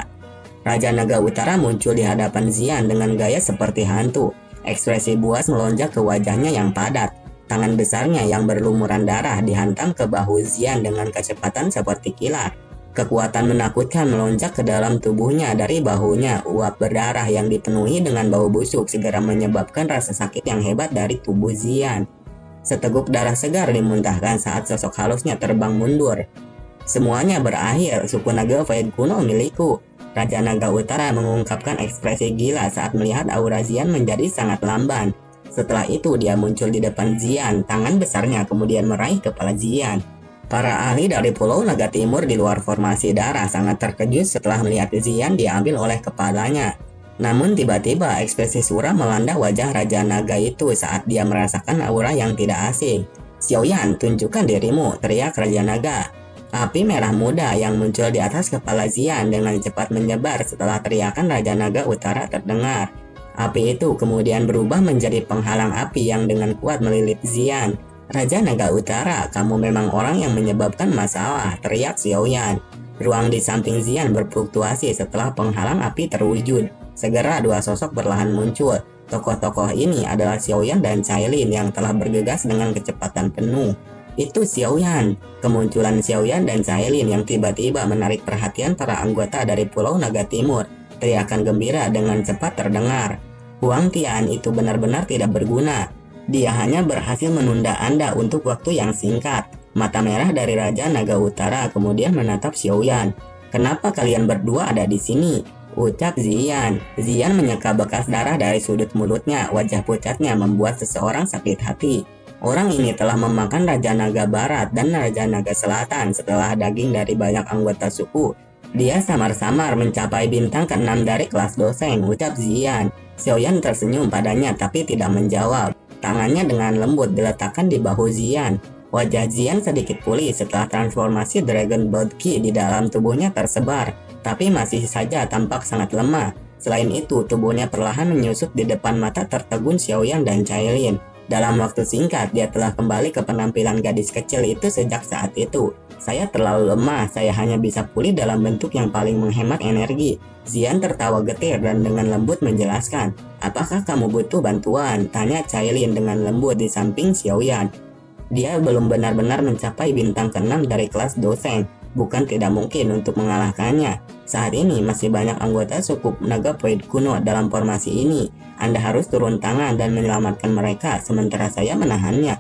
Raja Naga Utara muncul di hadapan Xian dengan gaya seperti hantu. Ekspresi buas melonjak ke wajahnya yang padat. Tangan besarnya yang berlumuran darah dihantam ke bahu Xian dengan kecepatan seperti kilat. Kekuatan menakutkan melonjak ke dalam tubuhnya dari bahunya. Uap berdarah yang dipenuhi dengan bau busuk segera menyebabkan rasa sakit yang hebat dari tubuh Xian. Seteguk darah segar dimuntahkan saat sosok halusnya terbang mundur. "Semuanya berakhir, suku Naga Void kuno milikku." Raja Naga Utara mengungkapkan ekspresi gila saat melihat aura Xian menjadi sangat lamban. Setelah itu dia muncul di depan Xian, tangan besarnya kemudian meraih kepala Xian. Para ahli dari Pulau Naga Timur di luar formasi darah sangat terkejut setelah melihat Xian diambil oleh kepalanya. Namun tiba-tiba ekspresi suram melanda wajah Raja Naga itu saat dia merasakan aura yang tidak asing. "Xiaoyan, tunjukkan dirimu," teriak Raja Naga. Api merah muda yang muncul di atas kepala Xian dengan cepat menyebar setelah teriakan Raja Naga Utara terdengar. Api itu kemudian berubah menjadi penghalang api yang dengan kuat melilit Xian. "Raja Naga Utara, kamu memang orang yang menyebabkan masalah," teriak Xiaoyan. Ruang di samping Xian berfluktuasi setelah penghalang api terwujud. Segera 2 sosok perlahan muncul. Tokoh-tokoh ini adalah Xiaoyan dan Cailin yang telah bergegas dengan kecepatan penuh. Itu Xiaoyan. Kemunculan Xiaoyan dan Cailin yang tiba-tiba menarik perhatian para anggota dari Pulau Naga Timur. Teriakan gembira dengan cepat terdengar. Huang Tian itu benar-benar tidak berguna. Dia hanya berhasil menunda Anda untuk waktu yang singkat. Mata merah dari Raja Naga Utara kemudian menatap Xiaoyan. Kenapa kalian berdua ada di sini? Ucap Ziyan. Ziyan menyeka bekas darah dari sudut mulutnya. Wajah pucatnya membuat seseorang sakit hati. Orang ini telah memakan Raja Naga Barat dan Raja Naga Selatan setelah daging dari banyak anggota suku. Dia samar-samar mencapai bintang ke-6 dari kelas dosen, ucap Ziyan. Xiaoyan tersenyum padanya tapi tidak menjawab. Tangannya dengan lembut diletakkan di bahu Ziyan. Wajah Ziyan sedikit pulih setelah transformasi Dragon Blood Ki di dalam tubuhnya tersebar, tapi masih saja tampak sangat lemah. Selain itu, tubuhnya perlahan menyusup di depan mata tertegun Xiaoyan dan Cailin. Dalam waktu singkat, dia telah kembali ke penampilan gadis kecil itu sejak saat itu. Saya terlalu lemah, saya hanya bisa pulih dalam bentuk yang paling menghemat energi. Ziyan tertawa getir dan dengan lembut menjelaskan. Apakah kamu butuh bantuan? Tanya Cailin dengan lembut di samping Xiaoyan. Dia belum benar-benar mencapai bintang ke-6 dari kelas dosen. Bukan tidak mungkin untuk mengalahkannya. Saat ini masih banyak anggota suku naga Void kuno dalam formasi ini. Anda harus turun tangan dan menyelamatkan mereka sementara saya menahannya.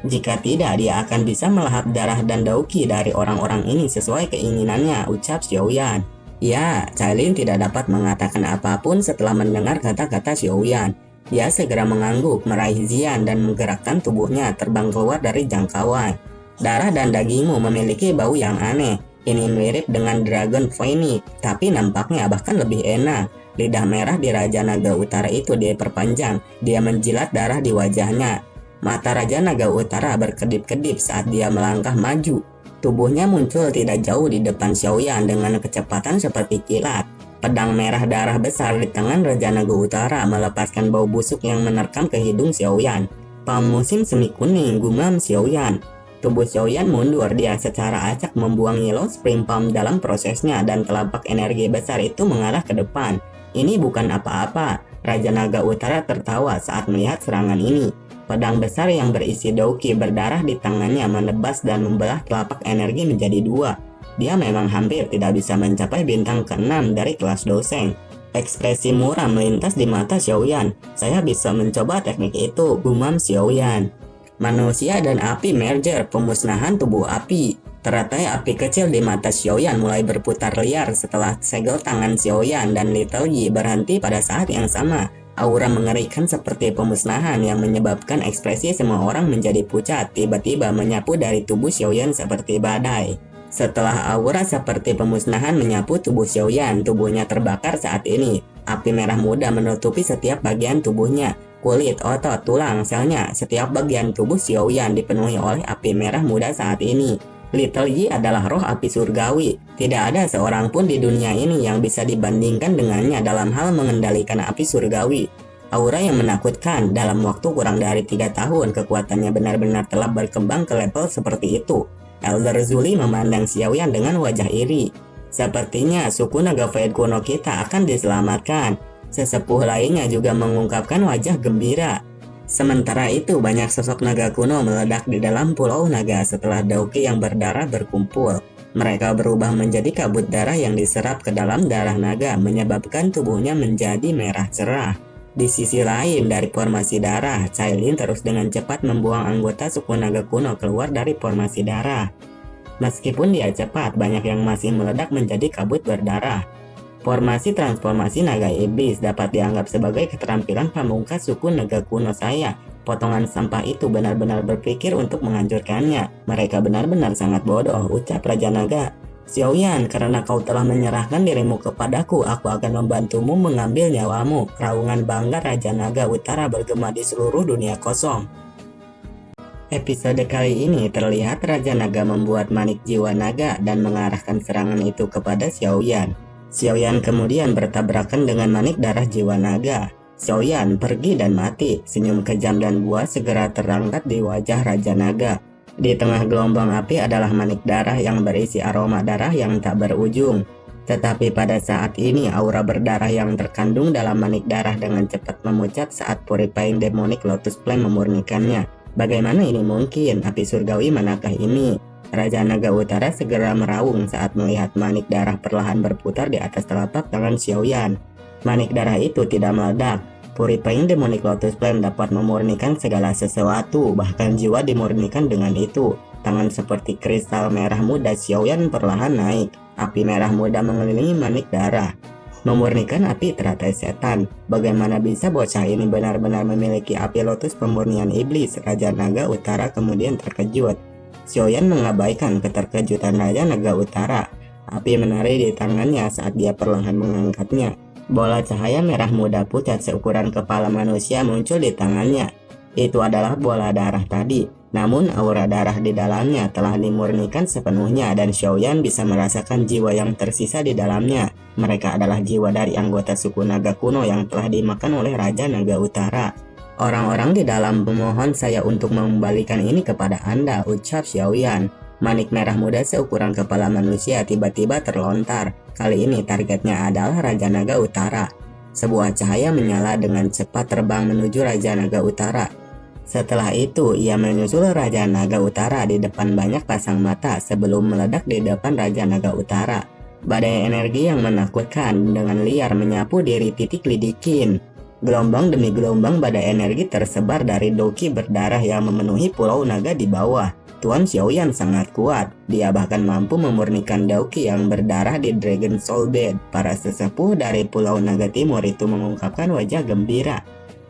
Jika tidak, dia akan bisa melahap darah dan dauki dari orang-orang ini sesuai keinginannya, ucap Xiaoyan. Ya, Cailin tidak dapat mengatakan apapun setelah mendengar kata-kata Xiaoyan. Dia segera mengangguk, meraih Ziyan dan menggerakkan tubuhnya terbang keluar dari jangkauan. Darah dan dagingmu memiliki bau yang aneh. Ini mirip dengan Dragon Phoenix, tapi nampaknya bahkan lebih enak. Lidah merah di Raja Naga Utara itu diperpanjang. Dia menjilat darah di wajahnya. Mata Raja Naga Utara berkedip-kedip saat dia melangkah maju. Tubuhnya muncul tidak jauh di depan Xiaoyan dengan kecepatan seperti kilat. Pedang merah darah besar di tangan Raja Naga Utara melepaskan bau busuk yang menerkam ke hidung Xiaoyan. Palm musim semi kuning, gumam Xiaoyan. Tubuh Xiaoyan mundur, dia secara acak membuang Yellow Spring Palm dalam prosesnya dan telapak energi besar itu mengarah ke depan. Ini bukan apa-apa. Raja Naga Utara tertawa saat melihat serangan ini. Pedang besar yang berisi dauki berdarah di tangannya menebas dan membelah telapak energi menjadi dua. Dia memang hampir tidak bisa mencapai bintang ke-6 dari kelas dosen. Ekspresi muram melintas di mata Xiaoyan. Saya bisa mencoba teknik itu, gumam Xiaoyan. Manusia dan api merger, pemusnahan tubuh api. Teratai api kecil di mata Xiaoyan mulai berputar liar setelah segel tangan Xiaoyan dan Little Yi berhenti pada saat yang sama. Aura mengerikan seperti pemusnahan yang menyebabkan ekspresi semua orang menjadi pucat tiba-tiba menyapu dari tubuh Xiaoyan seperti badai. Setelah aura seperti pemusnahan menyapu tubuh Xiaoyan, tubuhnya terbakar saat ini. Api merah muda menutupi setiap bagian tubuhnya. Kulit, otot, tulang, selnya, setiap bagian tubuh Xiaoyan dipenuhi oleh api merah muda saat ini. Little Yi adalah roh api surgawi. Tidak ada seorang pun di dunia ini yang bisa dibandingkan dengannya dalam hal mengendalikan api surgawi. Aura yang menakutkan. Dalam waktu kurang dari 3 tahun, kekuatannya benar-benar telah berkembang ke level seperti itu. Elder Zuli memandang Xiaoyan dengan wajah iri. Sepertinya suku naga Void kuno kita akan diselamatkan. Sesepuh lainnya juga mengungkapkan wajah gembira. Sementara itu, banyak sosok naga kuno meledak di dalam pulau naga setelah dauki yang berdarah berkumpul. Mereka berubah menjadi kabut darah yang diserap ke dalam darah naga, menyebabkan tubuhnya menjadi merah cerah. Di sisi lain, dari formasi darah, Cailin terus dengan cepat membuang anggota suku naga kuno keluar dari formasi darah. Meskipun dia cepat, banyak yang masih meledak menjadi kabut berdarah. Formasi transformasi naga iblis dapat dianggap sebagai keterampilan pamungkas suku naga kuno saya. Potongan sampah itu benar-benar berpikir untuk menghancurkannya. Mereka benar-benar sangat bodoh, ucap Raja Naga. Xiaoyan, karena kau telah menyerahkan dirimu kepadaku, aku akan membantumu mengambil nyawamu. Raungan bangga Raja Naga Utara bergema di seluruh dunia kosong. Episode kali ini terlihat Raja Naga membuat manik jiwa naga dan mengarahkan serangan itu kepada Xiaoyan. Xiaoyan kemudian bertabrakan dengan manik darah jiwa naga. Xiaoyan pergi dan mati. Senyum kejam dan buas segera terangkat di wajah Raja Naga. Di tengah gelombang api adalah manik darah yang berisi aroma darah yang tak berujung. Tetapi pada saat ini aura berdarah yang terkandung dalam manik darah dengan cepat memucat saat Purifying Demonic Lotus Flame memurnikannya. Bagaimana ini mungkin? Api surgawi manakah ini? Raja Naga Utara segera meraung saat melihat manik darah perlahan berputar di atas telapak tangan Xiaoyan. Manik darah itu tidak meledak. Purifying Demonic Lotus Flame dapat memurnikan segala sesuatu, bahkan jiwa dimurnikan dengan itu. Tangan seperti kristal merah muda Xiaoyan perlahan naik. Api merah muda mengelilingi manik darah, memurnikan api teratai setan. Bagaimana bisa bocah ini benar-benar memiliki api lotus pemurnian iblis? Raja Naga Utara kemudian terkejut. Xiaoyan mengabaikan keterkejutan Raja Naga Utara. Api menari di tangannya saat dia perlahan mengangkatnya. Bola cahaya merah muda pucat seukuran kepala manusia muncul di tangannya. Itu adalah bola darah tadi. Namun aura darah di dalamnya telah dimurnikan sepenuhnya dan Xiaoyan bisa merasakan jiwa yang tersisa di dalamnya. Mereka adalah jiwa dari anggota suku naga kuno yang telah dimakan oleh Raja Naga Utara. Orang-orang di dalam memohon saya untuk mengembalikan ini kepada Anda, ucap Xiaoyan. Manik merah muda seukuran kepala manusia tiba-tiba terlontar. Kali ini targetnya adalah Raja Naga Utara. Sebuah cahaya menyala dengan cepat terbang menuju Raja Naga Utara. Setelah itu, ia menyusul Raja Naga Utara di depan banyak pasang mata sebelum meledak di depan Raja Naga Utara. Badai energi yang menakutkan dengan liar menyapu diri titik lidikin. Gelombang demi gelombang badai energi tersebar dari doki berdarah yang memenuhi pulau naga di bawah. Tuan Xiaoyan sangat kuat. Dia bahkan mampu memurnikan doki yang berdarah di Dragon Soul Bed. Para sesepuh dari pulau naga timur itu mengungkapkan wajah gembira.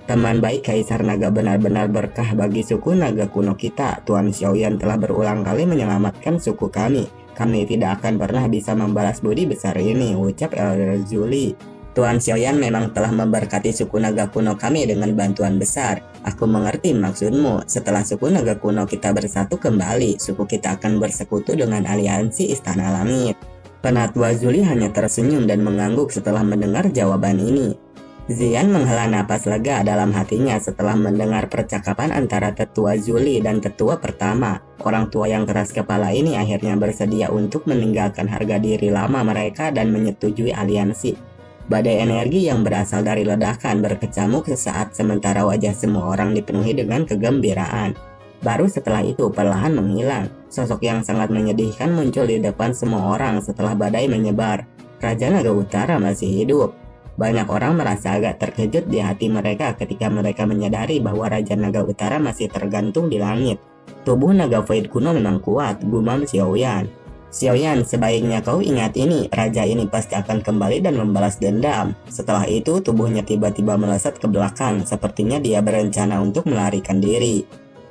Teman baik Kaisar Naga benar-benar berkah bagi suku naga kuno kita. Tuan Xiaoyan telah berulang kali menyelamatkan suku kami. Kami tidak akan pernah bisa membalas budi besar ini, ucap Elder Zuli. Tuan Xiaoyan memang telah memberkati suku naga kuno kami dengan bantuan besar. Aku mengerti maksudmu. Setelah suku naga kuno kita bersatu kembali, suku kita akan bersekutu dengan aliansi Istana Langit. Penatua Zuli hanya tersenyum dan mengangguk setelah mendengar jawaban ini. Zian menghela napas lega dalam hatinya setelah mendengar percakapan antara tetua Zuli dan tetua pertama. Orang tua yang keras kepala ini akhirnya bersedia untuk meninggalkan harga diri lama mereka dan menyetujui aliansi. Badai energi yang berasal dari ledakan berkecamuk sesaat sementara wajah semua orang dipenuhi dengan kegembiraan. Baru setelah itu perlahan menghilang. Sosok yang sangat menyedihkan muncul di depan semua orang setelah badai menyebar. Raja Naga Utara masih hidup. Banyak orang merasa agak terkejut di hati mereka ketika mereka menyadari bahwa Raja Naga Utara masih tergantung di langit. Tubuh naga void kuno memang kuat, gumam Xiaoyan. Xiaoyan, sebaiknya kau ingat ini, raja ini pasti akan kembali dan membalas dendam. Setelah itu tubuhnya tiba-tiba melesat ke belakang, sepertinya dia berencana untuk melarikan diri.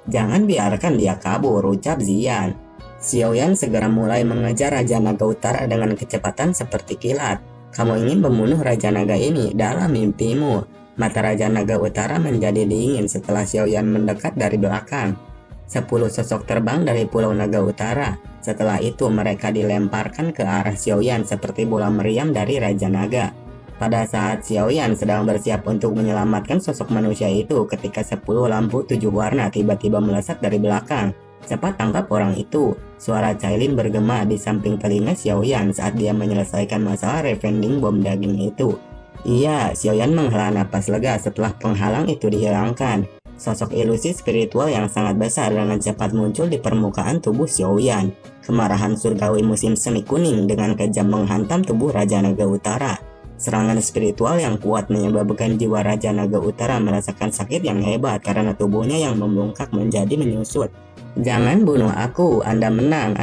Jangan biarkan dia kabur, ucap Zian. Xiaoyan segera mulai mengejar Raja Naga Utara dengan kecepatan seperti kilat. Kamu ingin membunuh Raja Naga ini dalam mimpimu. Mata Raja Naga Utara menjadi dingin setelah Xiaoyan mendekat dari belakang. 10 sosok terbang dari Pulau Naga Utara. Setelah itu mereka dilemparkan ke arah Xiaoyan seperti bola meriam dari Raja Naga. Pada saat Xiaoyan sedang bersiap untuk menyelamatkan sosok manusia itu ketika 10 lampu 7 warna tiba-tiba melesat dari belakang. Cepat tangkap orang itu, suara Cailin bergema di samping telinga Xiaoyan saat dia menyelesaikan masalah revending bom daging itu. Iya, Xiaoyan menghela napas lega setelah penghalang itu dihilangkan. Sosok ilusi spiritual yang sangat besar dengan cepat muncul di permukaan tubuh Xiaoyan. Kemarahan surgawi musim semi kuning dengan kejam menghantam tubuh Raja Naga Utara. Serangan spiritual yang kuat menyebabkan jiwa Raja Naga Utara merasakan sakit yang hebat karena tubuhnya yang membengkak menjadi menyusut. Jangan bunuh aku, Anda menang,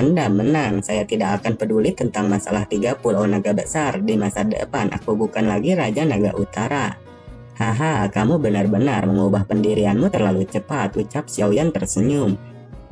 saya tidak akan peduli tentang masalah 3 pulau naga besar di masa depan, aku bukan lagi Raja Naga Utara. Haha, kamu benar-benar mengubah pendirianmu terlalu cepat, ucap Xiaoyan tersenyum.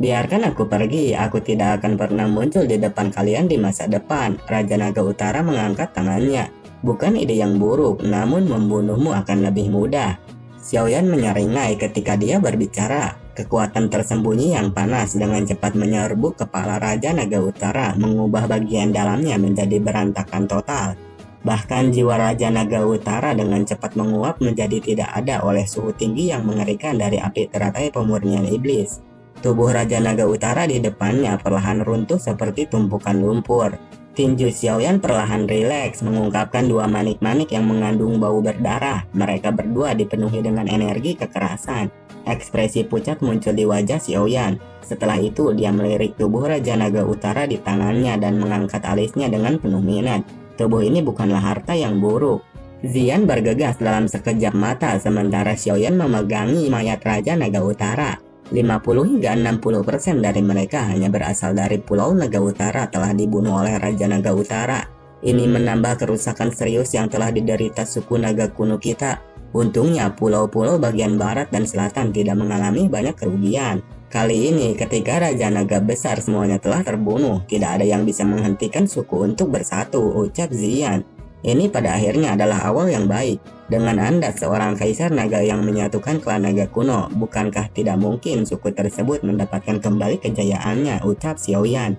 Biarkan aku pergi, aku tidak akan pernah muncul di depan kalian di masa depan. Raja Naga Utara mengangkat tangannya. Bukan ide yang buruk, namun membunuhmu akan lebih mudah. Xiaoyan menyeringai ketika dia berbicara. Kekuatan tersembunyi yang panas dengan cepat menyerbu kepala Raja Naga Utara, mengubah bagian dalamnya menjadi berantakan total. Bahkan jiwa Raja Naga Utara dengan cepat menguap menjadi tidak ada oleh suhu tinggi yang mengerikan dari api teratai pemurnian iblis. Tubuh Raja Naga Utara di depannya perlahan runtuh seperti tumpukan lumpur. Tinju Xiaoyan perlahan rileks mengungkapkan 2 manik-manik yang mengandung bau berdarah. Mereka berdua dipenuhi dengan energi kekerasan. Ekspresi pucat muncul di wajah Xiaoyan. Setelah itu dia melirik tubuh Raja Naga Utara di tangannya dan mengangkat alisnya dengan penuh minat. Tubuh ini bukanlah harta yang buruk. Xian bergegas dalam sekejap mata sementara Xiaoyan memegangi mayat Raja Naga Utara. 50 hingga 60% dari mereka hanya berasal dari Pulau Naga Utara telah dibunuh oleh Raja Naga Utara. Ini menambah kerusakan serius yang telah diderita suku naga kuno kita. Untungnya pulau-pulau bagian barat dan selatan tidak mengalami banyak kerugian. Kali ini ketika Raja Naga besar semuanya telah terbunuh, tidak ada yang bisa menghentikan suku untuk bersatu, ucap Xian. Ini pada akhirnya adalah awal yang baik. Dengan Anda seorang kaisar naga yang menyatukan klan naga kuno, bukankah tidak mungkin suku tersebut mendapatkan kembali kejayaannya, ucap Xiaoyan.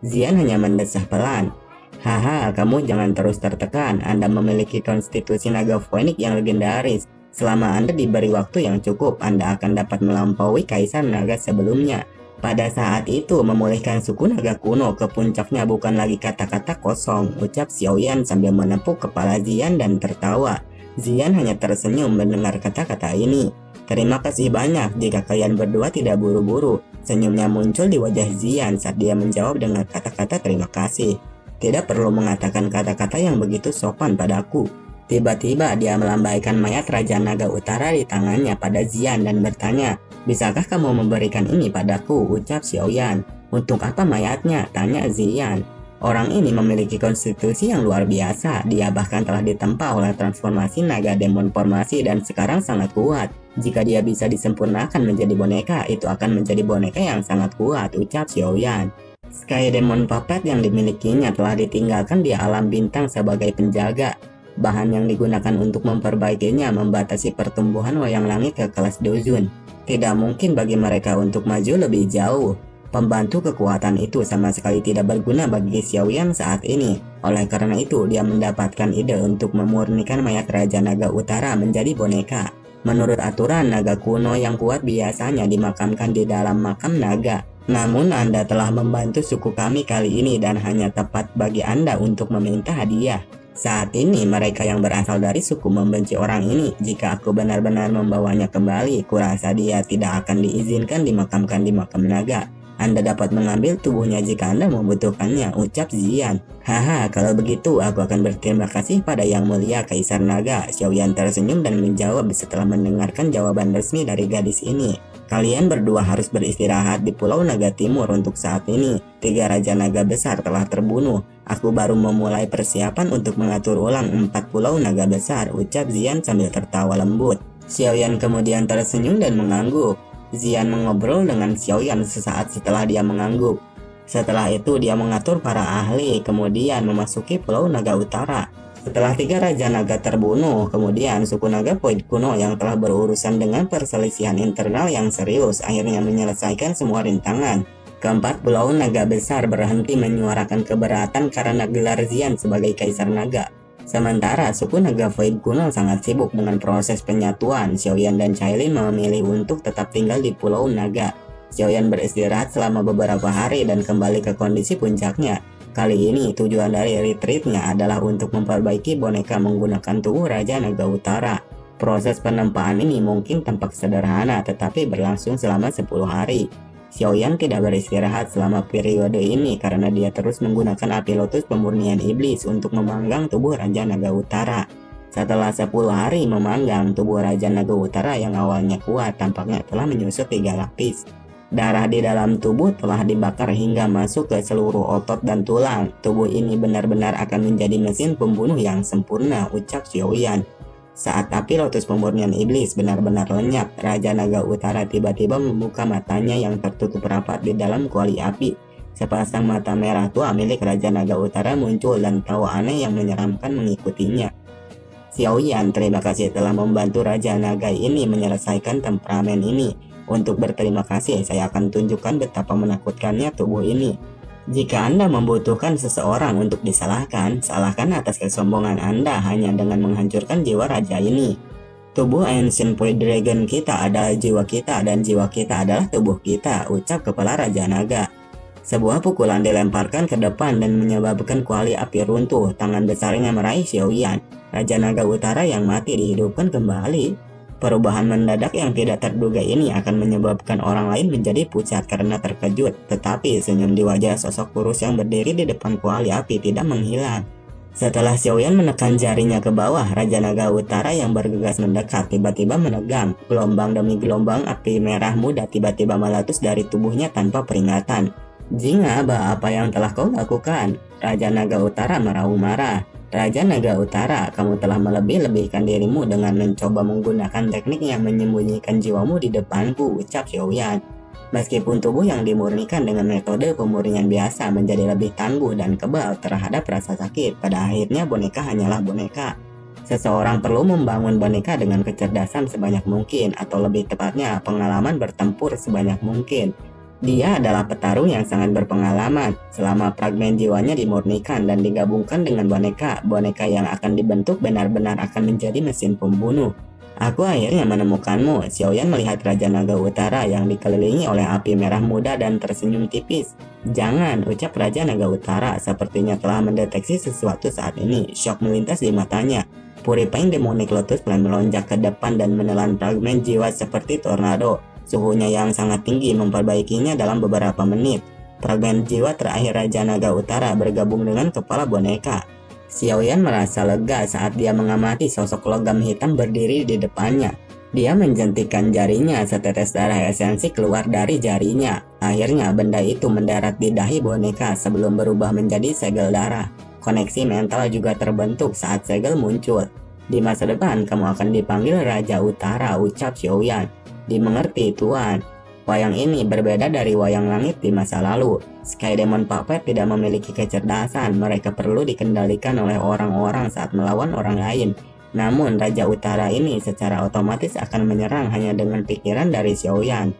Xian hanya mendesah pelan. Haha, kamu jangan terus tertekan. Anda memiliki konstitusi naga Phoenix yang legendaris. Selama Anda diberi waktu yang cukup, Anda akan dapat melampaui kaisar naga sebelumnya. Pada saat itu, memulihkan suku naga kuno ke puncaknya bukan lagi kata-kata kosong, ucap Xiaoyan sambil menepuk kepala Xian dan tertawa. Xian hanya tersenyum mendengar kata-kata ini. Terima kasih banyak, jika kalian berdua tidak buru-buru. Senyumnya muncul di wajah Xian saat dia menjawab dengan kata-kata terima kasih. Tidak perlu mengatakan kata-kata yang begitu sopan padaku. Tiba-tiba dia melambaikan mayat Raja Naga Utara di tangannya pada Xian dan bertanya, bisakah kamu memberikan ini padaku, ucap Xiaoyan. Untuk apa mayatnya? Tanya Xian. Orang ini memiliki konstitusi yang luar biasa. Dia bahkan telah ditempa oleh transformasi naga demon formasi dan sekarang sangat kuat. Jika dia bisa disempurnakan menjadi boneka, itu akan menjadi boneka yang sangat kuat, ucap Xiaoyan. Sky Demon Puppet yang dimilikinya telah ditinggalkan di alam bintang sebagai penjaga. Bahan yang digunakan untuk memperbaikinya membatasi pertumbuhan wayang langit ke kelas Dozun. Tidak mungkin bagi mereka untuk maju lebih jauh. Pembantu kekuatan itu sama sekali tidak berguna bagi Xiaoyan saat ini. Oleh karena itu, dia mendapatkan ide untuk memurnikan mayat Raja Naga Utara menjadi boneka. Menurut aturan, naga kuno yang kuat biasanya dimakamkan di dalam makam naga. Namun Anda telah membantu suku kami kali ini dan hanya tepat bagi Anda untuk meminta hadiah. Saat ini mereka yang berasal dari suku membenci orang ini. Jika aku benar-benar membawanya kembali, kurasa dia tidak akan diizinkan dimakamkan di makam naga. Anda dapat mengambil tubuhnya jika Anda membutuhkannya, ucap Xian. Haha, kalau begitu aku akan berterima kasih pada Yang Mulia Kaisar Naga. Xiaoyan tersenyum dan menjawab setelah mendengarkan jawaban resmi dari gadis ini. Kalian berdua harus beristirahat di Pulau Naga Timur untuk saat ini. 3 Raja Naga besar telah terbunuh. Aku baru memulai persiapan untuk mengatur ulang 4 Pulau Naga besar, ucap Xian sambil tertawa lembut. Xiaoyan kemudian tersenyum dan mengangguk. Xian mengobrol dengan Xiaoyan sesaat setelah dia mengangguk. Setelah itu dia mengatur para ahli, kemudian memasuki Pulau Naga Utara. Setelah 3 Raja Naga terbunuh, kemudian suku naga Void kuno yang telah berurusan dengan perselisihan internal yang serius akhirnya menyelesaikan semua rintangan. Keempat Pulau Naga besar berhenti menyuarakan keberatan karena gelar Xian sebagai Kaisar Naga. Sementara suku naga Void kuno sangat sibuk dengan proses penyatuan. Xiaoyan dan Cailin memilih untuk tetap tinggal di Pulau Naga. Xiaoyan beristirahat selama beberapa hari dan kembali ke kondisi puncaknya. Kali ini tujuan dari retreatnya adalah untuk memperbaiki boneka menggunakan tubuh Raja Naga Utara. Proses penempaan ini mungkin tampak sederhana tetapi berlangsung selama 10 hari. Xiaoyan tidak beristirahat selama periode ini karena dia terus menggunakan api lotus pemurnian iblis untuk memanggang tubuh Raja Naga Utara. Setelah 10 hari memanggang, tubuh Raja Naga Utara yang awalnya kuat tampaknya telah menyusut 3 lapis. Darah di dalam tubuh telah dibakar hingga masuk ke seluruh otot dan tulang. Tubuh ini benar-benar akan menjadi mesin pembunuh yang sempurna, ucap Xiaoyan. Saat api lotus pemurnian iblis benar-benar lenyap, Raja Naga Utara tiba-tiba membuka matanya yang tertutup rapat di dalam kuali api. Sepasang mata merah tua milik Raja Naga Utara muncul dan tawa aneh yang menyeramkan mengikutinya. Xiaoyan, terima kasih telah membantu Raja Naga ini menyelesaikan temperamen ini. Untuk berterima kasih, saya akan tunjukkan betapa menakutkannya tubuh ini. Jika Anda membutuhkan seseorang untuk disalahkan, salahkan atas kesombongan Anda hanya dengan menghancurkan jiwa raja ini. Tubuh Ancient Void Dragon kita adalah jiwa kita dan jiwa kita adalah tubuh kita, ucap kepala Raja Naga. Sebuah pukulan dilemparkan ke depan dan menyebabkan kuali api runtuh. Tangan besarnya meraih Xiaoyan. Raja Naga Utara yang mati dihidupkan kembali. Perubahan mendadak yang tidak terduga ini akan menyebabkan orang lain menjadi pucat karena terkejut, tetapi senyum di wajah sosok kurus yang berdiri di depan kuali api tidak menghilang. Setelah Xiaoyan menekan jarinya ke bawah, Raja Naga Utara yang bergegas mendekat tiba-tiba menegang. Gelombang demi gelombang api merah muda tiba-tiba meletus dari tubuhnya tanpa peringatan. "Jingaba, apa yang telah kau lakukan?" Raja Naga Utara meraung marah. "Raja Naga Utara, kamu telah melebih-lebihkan dirimu dengan mencoba menggunakan teknik yang menyembunyikan jiwamu di depanku," ucap Xiaoyan. Meskipun tubuh yang dimurnikan dengan metode pemurnian biasa menjadi lebih tangguh dan kebal terhadap rasa sakit, pada akhirnya boneka hanyalah boneka. Seseorang perlu membangun boneka dengan kecerdasan sebanyak mungkin, atau lebih tepatnya pengalaman bertempur sebanyak mungkin. Dia adalah petarung yang sangat berpengalaman. Selama fragmen jiwanya dimurnikan dan digabungkan dengan boneka yang akan dibentuk benar-benar akan menjadi mesin pembunuh. "Aku akhirnya menemukanmu." Xiaoyan melihat Raja Naga Utara yang dikelilingi oleh api merah muda dan tersenyum tipis. "Jangan," ucap Raja Naga Utara, sepertinya telah mendeteksi sesuatu saat ini. Syok melintas di matanya. Purifying Demonic Lotus Flame melonjak ke depan dan menelan fragmen jiwa seperti tornado. Suhunya yang sangat tinggi memperbaikinya dalam beberapa menit. Fragmen jiwa terakhir Raja Naga Utara bergabung dengan kepala boneka. Xiaoyan merasa lega saat dia mengamati sosok logam hitam berdiri di depannya. Dia menjentikan jarinya, setetes darah esensi keluar dari jarinya. Akhirnya benda itu mendarat di dahi boneka sebelum berubah menjadi segel darah. Koneksi mental juga terbentuk saat segel muncul. "Di masa depan kamu akan dipanggil Raja Utara," ucap Xiaoyan. "Dimengerti, Tuan." Wayang ini berbeda dari wayang langit di masa lalu. Sky Demon Puppet tidak memiliki kecerdasan, mereka perlu dikendalikan oleh orang-orang saat melawan orang lain. Namun Raja Utara ini secara otomatis akan menyerang hanya dengan pikiran dari Xiaoyan.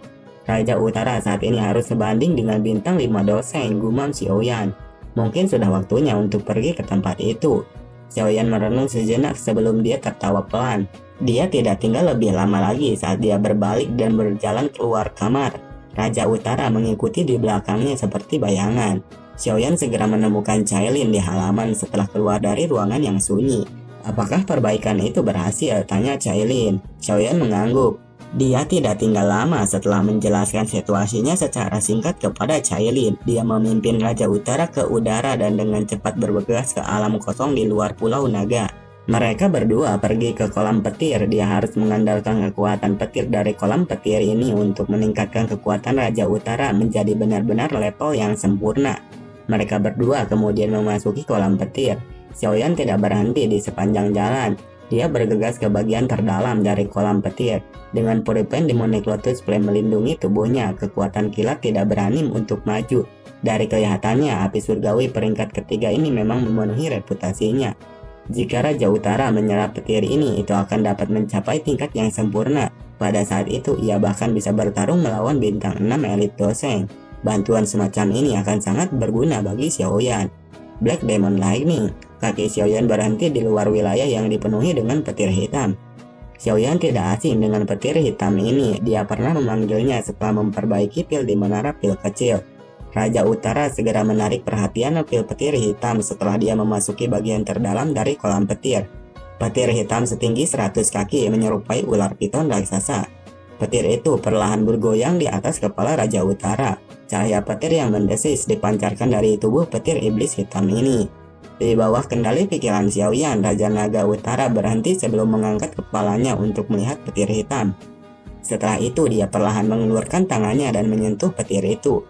"Raja Utara saat ini harus sebanding dengan bintang 5 doseng," gumam Xiaoyan. "Mungkin sudah waktunya untuk pergi ke tempat itu." Xiaoyan merenung sejenak sebelum dia tertawa pelan. Dia tidak tinggal lebih lama lagi saat dia berbalik dan berjalan keluar kamar. Raja Utara mengikuti di belakangnya seperti bayangan. Xiaoyan segera menemukan Cailin di halaman setelah keluar dari ruangan yang sunyi. "Apakah perbaikan itu berhasil?" tanya Cailin. Xiaoyan mengangguk. Dia tidak tinggal lama setelah menjelaskan situasinya secara singkat kepada Cailin. Dia memimpin Raja Utara ke udara dan dengan cepat bergegas ke alam kosong di luar Pulau Naga. Mereka berdua pergi ke kolam petir. Dia harus mengandalkan kekuatan petir dari kolam petir ini untuk meningkatkan kekuatan Raja Utara menjadi benar-benar level yang sempurna. Mereka berdua kemudian memasuki kolam petir. Xiaoyan tidak berhenti di sepanjang jalan. Dia bergegas ke bagian terdalam dari kolam petir. Dengan Purifying Demonic Lotus Flame melindungi tubuhnya, kekuatan kilat tidak berani untuk maju. Dari kelihatannya, api surgawi peringkat ketiga ini memang memenuhi reputasinya. Jika Raja Utara menyerap petir ini, itu akan dapat mencapai tingkat yang sempurna. Pada saat itu, ia bahkan bisa bertarung melawan bintang 6 elit doseng. Bantuan semacam ini akan sangat berguna bagi Xiaoyan. Black Demon Lightning. Kaki Xiaoyan berhenti di luar wilayah yang dipenuhi dengan petir hitam. Xiaoyan tidak asing dengan petir hitam ini. Dia pernah memanggilnya setelah memperbaiki pil di menara pil kecil. Raja Utara segera menarik perhatian pil petir hitam setelah dia memasuki bagian terdalam dari kolam petir. Petir hitam setinggi 100 kaki menyerupai ular piton raksasa. Petir itu perlahan bergoyang di atas kepala Raja Utara. Cahaya petir yang mendesis dipancarkan dari tubuh petir iblis hitam ini. Di bawah kendali pikiran Xiaoyan, Raja Naga Utara berhenti sebelum mengangkat kepalanya untuk melihat petir hitam. Setelah itu dia perlahan mengeluarkan tangannya dan menyentuh petir itu.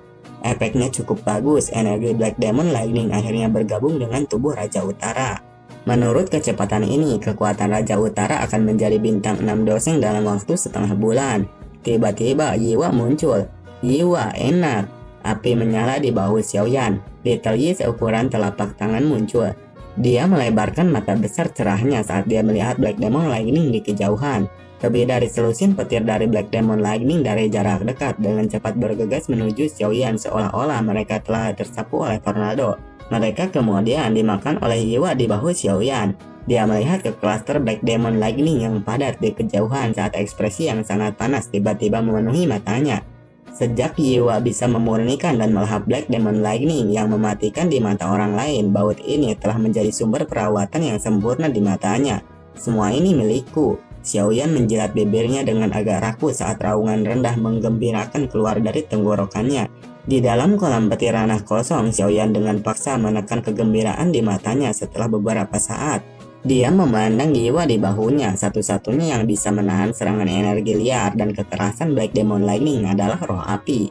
Efeknya cukup bagus, energi Black Demon Lightning akhirnya bergabung dengan tubuh Raja Utara. Menurut kecepatan ini, kekuatan Raja Utara akan menjadi bintang 6 doseng dalam waktu setengah bulan. Tiba-tiba Yiwa muncul. "Yiwa, enak." Api menyala di bahu Xiaoyan. Little Yi seukuran telapak tangan muncul. Dia melebarkan mata besar cerahnya saat dia melihat Black Demon Lightning di kejauhan. Lebih dari selusin petir dari Black Demon Lightning dari jarak dekat dengan cepat bergegas menuju Xiaoyan seolah-olah mereka telah tersapu oleh tornado. Mereka kemudian dimakan oleh Yiwa di bahu Xiaoyan. Dia melihat ke klaster Black Demon Lightning yang padat di kejauhan saat ekspresi yang sangat panas tiba-tiba memenuhi matanya. Sejak Yiwa bisa memurnikan dan melahap Black Demon Lightning yang mematikan di mata orang lain, baut ini telah menjadi sumber perawatan yang sempurna di matanya. "Semua ini milikku." Xiaoyan menjilat bibirnya dengan agak rapuh saat raungan rendah menggembirakan keluar dari tenggorokannya. Di dalam kolam petir ranah kosong, Xiaoyan dengan paksa menekan kegembiraan di matanya setelah beberapa saat. Dia memandang Yiwa di bahunya, satu-satunya yang bisa menahan serangan energi liar dan kekerasan Black Demon Lightning adalah roh api.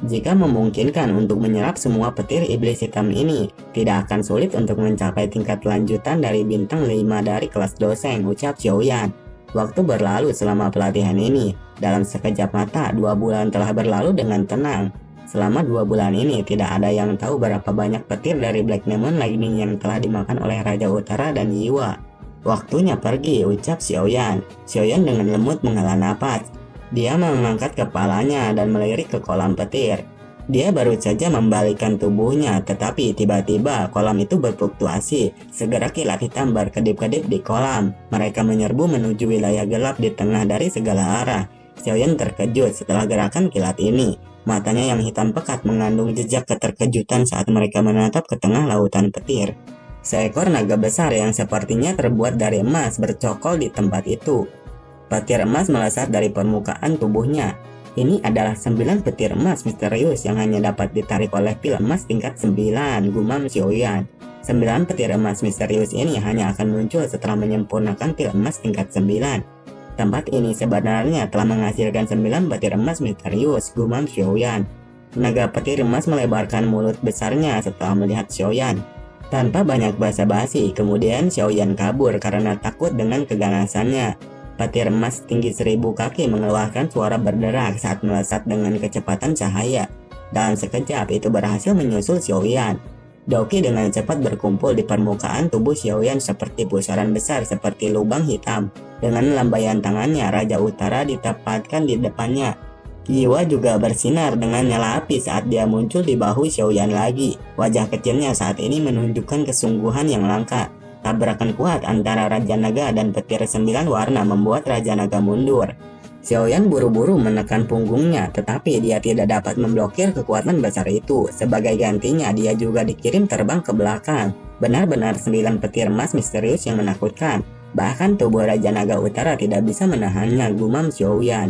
Jika memungkinkan untuk menyerap semua petir iblis hitam ini, tidak akan sulit untuk mencapai tingkat lanjutan dari bintang 5 dari kelas Doseng, ucap Xiaoyan. Waktu berlalu selama pelatihan ini. Dalam sekejap mata, 2 bulan telah berlalu dengan tenang. Selama 2 bulan ini, tidak ada yang tahu berapa banyak petir dari Black Demon Lightning yang telah dimakan oleh Raja Utara dan Yiwa. Waktunya pergi, ucap Xiaoyan. Xiaoyan dengan lembut menghela napas. Dia mengangkat kepalanya dan melirik ke kolam petir. Dia baru saja membalikkan tubuhnya, tetapi tiba-tiba kolam itu berfluktuasi. Segera kilat hitam berkedip-kedip di kolam. Mereka menyerbu menuju wilayah gelap di tengah dari segala arah. Xiaoyan terkejut setelah gerakan kilat ini. Matanya yang hitam pekat mengandung jejak keterkejutan saat mereka menatap ke tengah lautan petir. Seekor naga besar yang sepertinya terbuat dari emas bercokol di tempat itu. Petir emas melesat dari permukaan tubuhnya. Ini adalah 9 petir emas misterius yang hanya dapat ditarik oleh pil emas tingkat 9, gumam Xiaoyan. 9 petir emas misterius ini hanya akan muncul setelah menyempurnakan pil emas tingkat 9. Tempat ini sebenarnya telah menghasilkan 9 petir emas misterius, gumam Xiaoyan. Naga petir emas melebarkan mulut besarnya setelah melihat Xiaoyan. Tanpa banyak basa-basi, kemudian Xiaoyan kabur karena takut dengan keganasannya. Petir emas tinggi 1000 kaki mengeluarkan suara berderak saat melesat dengan kecepatan cahaya. Dalam sekejap itu berhasil menyusul Xiaoyan. Doki dengan cepat berkumpul di permukaan tubuh Xiaoyan seperti pusaran besar seperti lubang hitam. Dengan lambaian tangannya, Raja Utara ditempatkan di depannya. Yiwa juga bersinar dengan nyala api saat dia muncul di bahu Xiaoyan lagi. Wajah kecilnya saat ini menunjukkan kesungguhan yang langka. Tabrakan kuat antara Raja Naga dan petir 9 warna membuat Raja Naga mundur. Xiaoyan buru-buru menekan punggungnya, tetapi dia tidak dapat memblokir kekuatan besar itu. Sebagai gantinya, dia juga dikirim terbang ke belakang. Benar-benar 9 petir emas misterius yang menakutkan. Bahkan tubuh Raja Naga Utara tidak bisa menahannya, gumam Xiaoyan.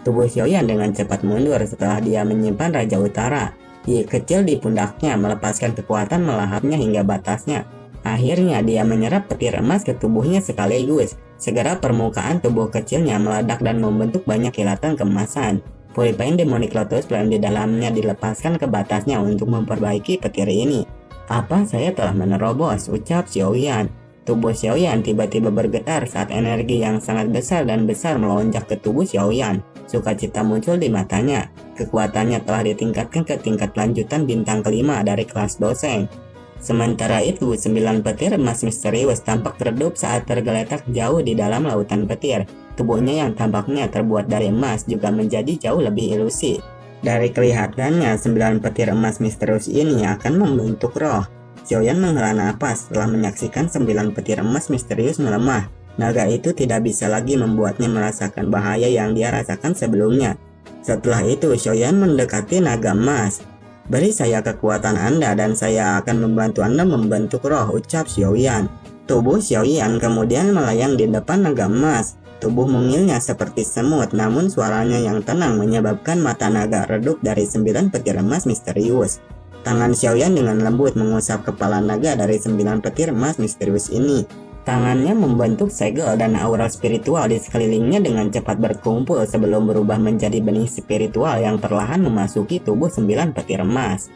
Tubuh Xiaoyan dengan cepat mundur setelah dia menyimpan Raja Utara. Yi kecil di pundaknya melepaskan kekuatan melahapnya hingga batasnya. Akhirnya dia menyerap petir emas ke tubuhnya sekaligus. Segera permukaan tubuh kecilnya meledak dan membentuk banyak kilatan keemasan. Purified Demonic Lotus Flame di dalamnya dilepaskan ke batasnya untuk memperbaiki petir ini. Apa saya telah menerobos, ucap Xiaoyan. Tubuh Xiaoyan tiba-tiba bergetar saat energi yang sangat besar dan besar melonjak ke tubuh Xiaoyan. Sukacita muncul di matanya. Kekuatannya telah ditingkatkan ke tingkat lanjutan bintang kelima dari kelas Doseng. Sementara itu, 9 petir emas misterius tampak redup saat tergeletak jauh di dalam lautan petir. Tubuhnya yang tampaknya terbuat dari emas juga menjadi jauh lebih ilusi. Dari kelihatannya, 9 petir emas misterius ini akan membentuk roh. Xiaoyan menghela napas setelah menyaksikan 9 petir emas misterius melemah. Naga itu tidak bisa lagi membuatnya merasakan bahaya yang dia rasakan sebelumnya. Setelah itu, Xiaoyan mendekati naga emas. Beri saya kekuatan Anda dan saya akan membantu Anda membentuk roh, ucap Xiaoyan. Tubuh Xiaoyan kemudian melayang di depan naga emas. Tubuh mungilnya seperti semut, namun suaranya yang tenang menyebabkan mata naga redup dari 9 petir emas misterius. Tangan Xiaoyan dengan lembut mengusap kepala naga dari 9 petir emas misterius ini. Tangannya membentuk segel dan aura spiritual di sekelilingnya dengan cepat berkumpul sebelum berubah menjadi benih spiritual yang perlahan memasuki tubuh 9 petir emas.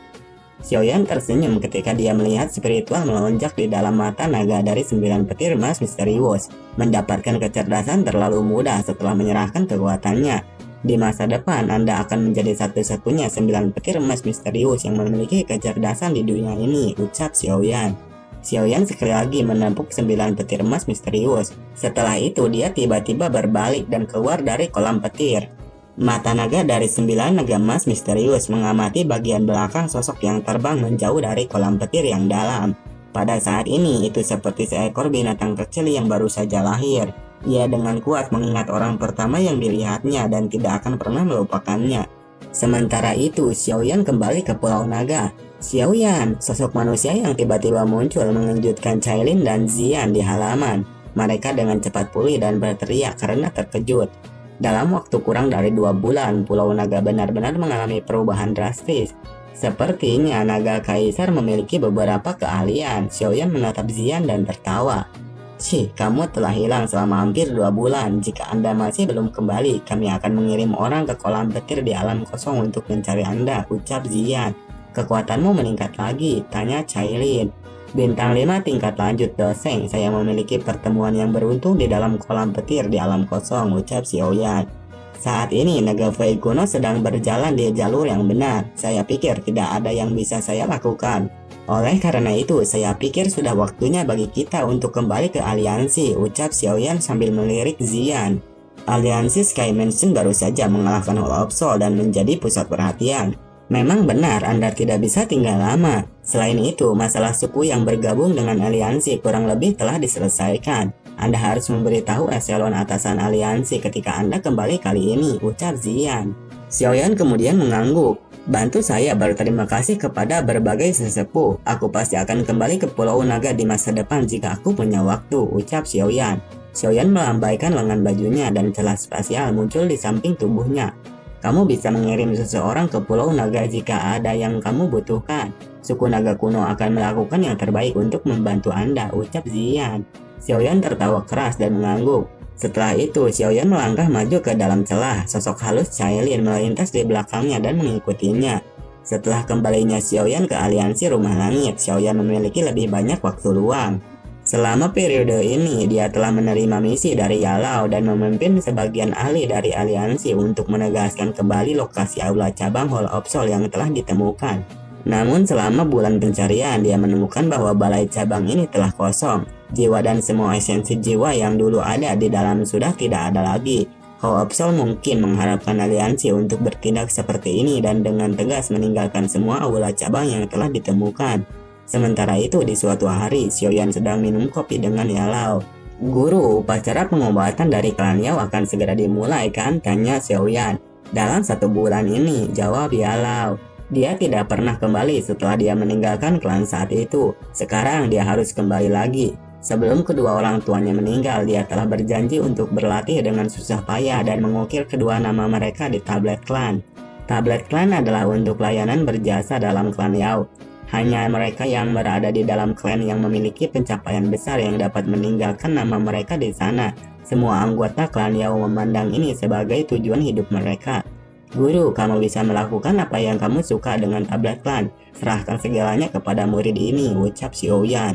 Xiaoyan tersenyum ketika dia melihat spiritual melonjak di dalam mata naga dari 9 petir emas misterius. Mendapatkan kecerdasan terlalu mudah setelah menyerahkan kekuatannya. Di masa depan, Anda akan menjadi satu-satunya 9 petir emas misterius yang memiliki kecerdasan di dunia ini, ucap Xiaoyan. Xiaoyan sekali lagi menempuk 9 petir emas misterius. Setelah itu dia tiba-tiba berbalik dan keluar dari kolam petir. Mata naga dari 9 naga emas misterius mengamati bagian belakang sosok yang terbang menjauh dari kolam petir yang dalam. Pada saat ini itu seperti seekor binatang kecil yang baru saja lahir. Ia dengan kuat mengingat orang pertama yang dilihatnya dan tidak akan pernah melupakannya. Sementara itu, Xiaoyan kembali ke Pulau Naga. Xiaoyan, sosok manusia yang tiba-tiba muncul mengejutkan Cailin dan Xian di halaman. Mereka dengan cepat pulih dan berteriak karena terkejut. Dalam waktu kurang dari 2 bulan, Pulau Naga benar-benar mengalami perubahan drastis. Sepertinya naga kaisar memiliki beberapa keahlian. Xiaoyan menatap Zian dan tertawa. Cih, kamu telah hilang selama hampir 2 bulan. Jika Anda masih belum kembali, kami akan mengirim orang ke kolam petir di alam kosong untuk mencari Anda, ucap Zian. Kekuatanmu meningkat lagi, tanya Cailin. Bintang 5 tingkat lanjut doseng, saya memiliki pertemuan yang beruntung di dalam kolam petir di alam kosong, ucap Xiaoyan. Saat ini naga Fei kuno sedang berjalan di jalur yang benar. Saya pikir tidak ada yang bisa saya lakukan. Oleh karena itu, saya pikir sudah waktunya bagi kita untuk kembali ke aliansi, ucap Xiaoyan sambil melirik Zian. Aliansi Sky Mansion baru saja mengalahkan Hall of Soul dan menjadi pusat perhatian. Memang benar Anda tidak bisa tinggal lama. Selain itu, masalah suku yang bergabung dengan aliansi kurang lebih telah diselesaikan. Anda harus memberitahu eselon atasan aliansi ketika Anda kembali kali ini, ucap Zian. Xiaoyan kemudian mengangguk. Bantu saya berterima kasih kepada berbagai sesepuh. Aku pasti akan kembali ke Pulau Naga di masa depan jika aku punya waktu, ucap Xiaoyan. Xiaoyan melambaikan lengan bajunya dan celah spasial muncul di samping tubuhnya. Kamu bisa mengirim seseorang ke Pulau Naga jika ada yang kamu butuhkan. Suku naga kuno akan melakukan yang terbaik untuk membantu Anda, ucap Zian. Xiaoyan tertawa keras dan mengangguk. Setelah itu, Xiaoyan melangkah maju ke dalam celah. Sosok halus Cailin melintas di belakangnya dan mengikutinya. Setelah kembalinya Xiaoyan ke aliansi Rumah Langit, Xiaoyan memiliki lebih banyak waktu luang. Selama periode ini, dia telah menerima misi dari Yalau dan memimpin sebagian ahli dari aliansi untuk menegaskan kembali lokasi aula cabang Hall of Soul yang telah ditemukan. Namun selama bulan pencarian, dia menemukan bahwa balai cabang ini telah kosong. Jiwa dan semua esensi jiwa yang dulu ada di dalam sudah tidak ada lagi. Hall of Soul mungkin mengharapkan aliansi untuk bertindak seperti ini dan dengan tegas meninggalkan semua aula cabang yang telah ditemukan. Sementara itu, di suatu hari, Xiaoyan sedang minum kopi dengan Yalau. Guru, upacara pengobatan dari klan Yao akan segera dimulai kan? Tanya Xiaoyan. Dalam 1 bulan ini, jawab Yalau. Dia tidak pernah kembali setelah dia meninggalkan klan saat itu. Sekarang dia harus kembali lagi. Sebelum kedua orang tuanya meninggal, dia telah berjanji untuk berlatih dengan susah payah dan mengukir kedua nama mereka di tablet klan. Tablet klan adalah untuk layanan berjasa dalam klan Yao. Hanya mereka yang berada di dalam klan yang memiliki pencapaian besar yang dapat meninggalkan nama mereka di sana. Semua anggota klan Yao memandang ini sebagai tujuan hidup mereka. Guru, kamu bisa melakukan apa yang kamu suka dengan tablet klan. Serahkan segalanya kepada murid ini, ucap Xiaoyan.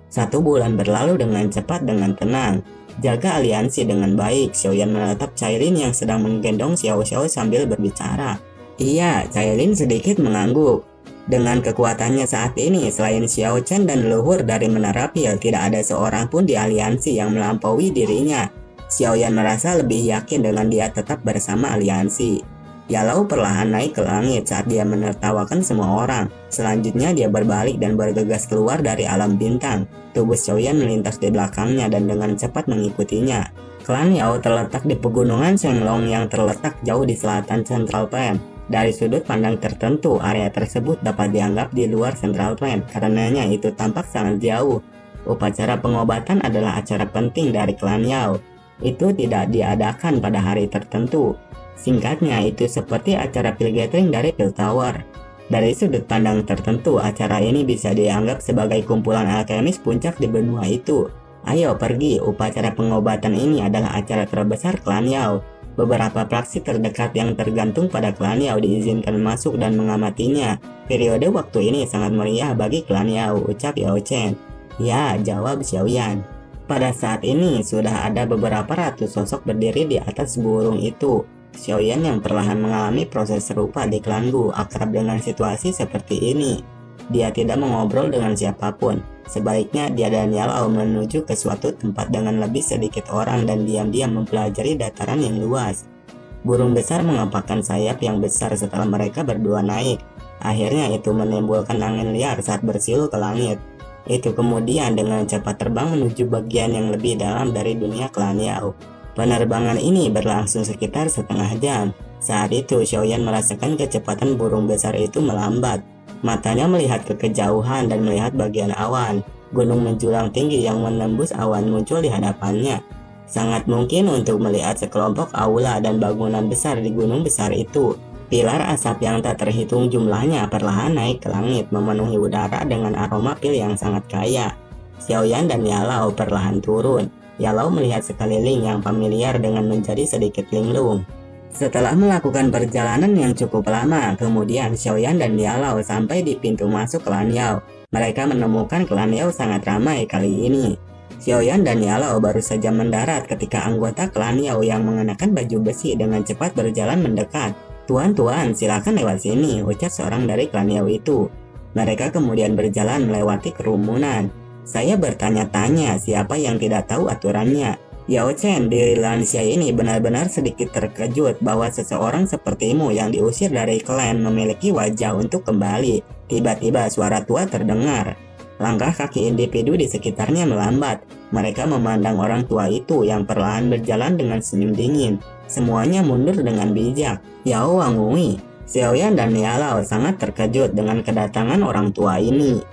1 bulan berlalu dengan cepat dengan tenang. Jaga aliansi dengan baik. Xiaoyan menatap Cailin yang sedang menggendong Xiao Xiao sambil berbicara. Iya, Cailin sedikit mengangguk. Dengan kekuatannya saat ini, selain Xiao Chen dan leluhur dari Menara Pil, tidak ada seorang pun di aliansi yang melampaui dirinya. Xiaoyan merasa lebih yakin dengan dia tetap bersama aliansi. Yalau perlahan naik ke langit saat dia menertawakan semua orang. Selanjutnya dia berbalik dan bergegas keluar dari alam bintang. Tubuh Xiaoyan melintas di belakangnya dan dengan cepat mengikutinya. Klan Yao terletak di pegunungan Shenglong yang terletak jauh di selatan Central Plain. Dari sudut pandang tertentu, area tersebut dapat dianggap di luar Central Plain, karenanya itu tampak sangat jauh. Upacara pengobatan adalah acara penting dari klan Yao. Itu tidak diadakan pada hari tertentu. Singkatnya, itu seperti acara Pil Gathering dari Pil Tower. Dari sudut pandang tertentu, acara ini bisa dianggap sebagai kumpulan alkemis puncak di benua itu. Ayo pergi, upacara pengobatan ini adalah acara terbesar klan Yao. Beberapa praksi terdekat yang tergantung pada klan Yao diizinkan masuk dan mengamatinya. Periode waktu ini sangat meriah bagi klan Yao, ucap Yao Chen. Ya, jawab Xiaoyan. Pada saat ini, sudah ada beberapa ratus sosok berdiri di atas burung itu. Xiaoyan yang perlahan mengalami proses serupa di klan Gu akrab dengan situasi seperti ini. Dia tidak mengobrol dengan siapapun. Sebaliknya, dia dan Yalau menuju ke suatu tempat dengan lebih sedikit orang dan diam-diam mempelajari dataran yang luas. Burung besar mengepakkan sayap yang besar setelah mereka berdua naik. Akhirnya itu menimbulkan angin liar saat bersiul ke langit. Itu kemudian dengan cepat terbang menuju bagian yang lebih dalam dari dunia klan Yao. Penerbangan ini berlangsung sekitar setengah jam. Saat itu Xiaoyan merasakan kecepatan burung besar itu melambat. Matanya melihat ke kejauhan dan melihat bagian awan. Gunung menjulang tinggi yang menembus awan muncul di hadapannya. Sangat mungkin untuk melihat sekelompok aula dan bangunan besar di gunung besar itu. Pilar asap yang tak terhitung jumlahnya perlahan naik ke langit, memenuhi udara dengan aroma pil yang sangat kaya. Xiaoyan dan Yalao perlahan turun. Yalao melihat sekeliling yang familiar dengan menjadi sedikit linglung. Setelah melakukan perjalanan yang cukup lama, kemudian Xiaoyan dan Yalao sampai di pintu masuk klan Yao. Mereka menemukan klan Yao sangat ramai kali ini. Xiaoyan dan Yalao baru saja mendarat ketika anggota klan Yao yang mengenakan baju besi dengan cepat berjalan mendekat. "Tuan-tuan, silakan lewat sini," ucap seorang dari klan Yao itu. Mereka kemudian berjalan melewati kerumunan. Saya bertanya-tanya siapa yang tidak tahu aturannya. Yao Chen di lansia ini benar-benar sedikit terkejut bahwa seseorang sepertimu yang diusir dari klan memiliki wajah untuk kembali. Tiba-tiba suara tua terdengar. Langkah kaki individu di sekitarnya melambat. Mereka memandang orang tua itu yang perlahan berjalan dengan senyum dingin. Semuanya mundur dengan bijak. Yao Wangui, Xiaoyan dan Yalao sangat terkejut dengan kedatangan orang tua ini.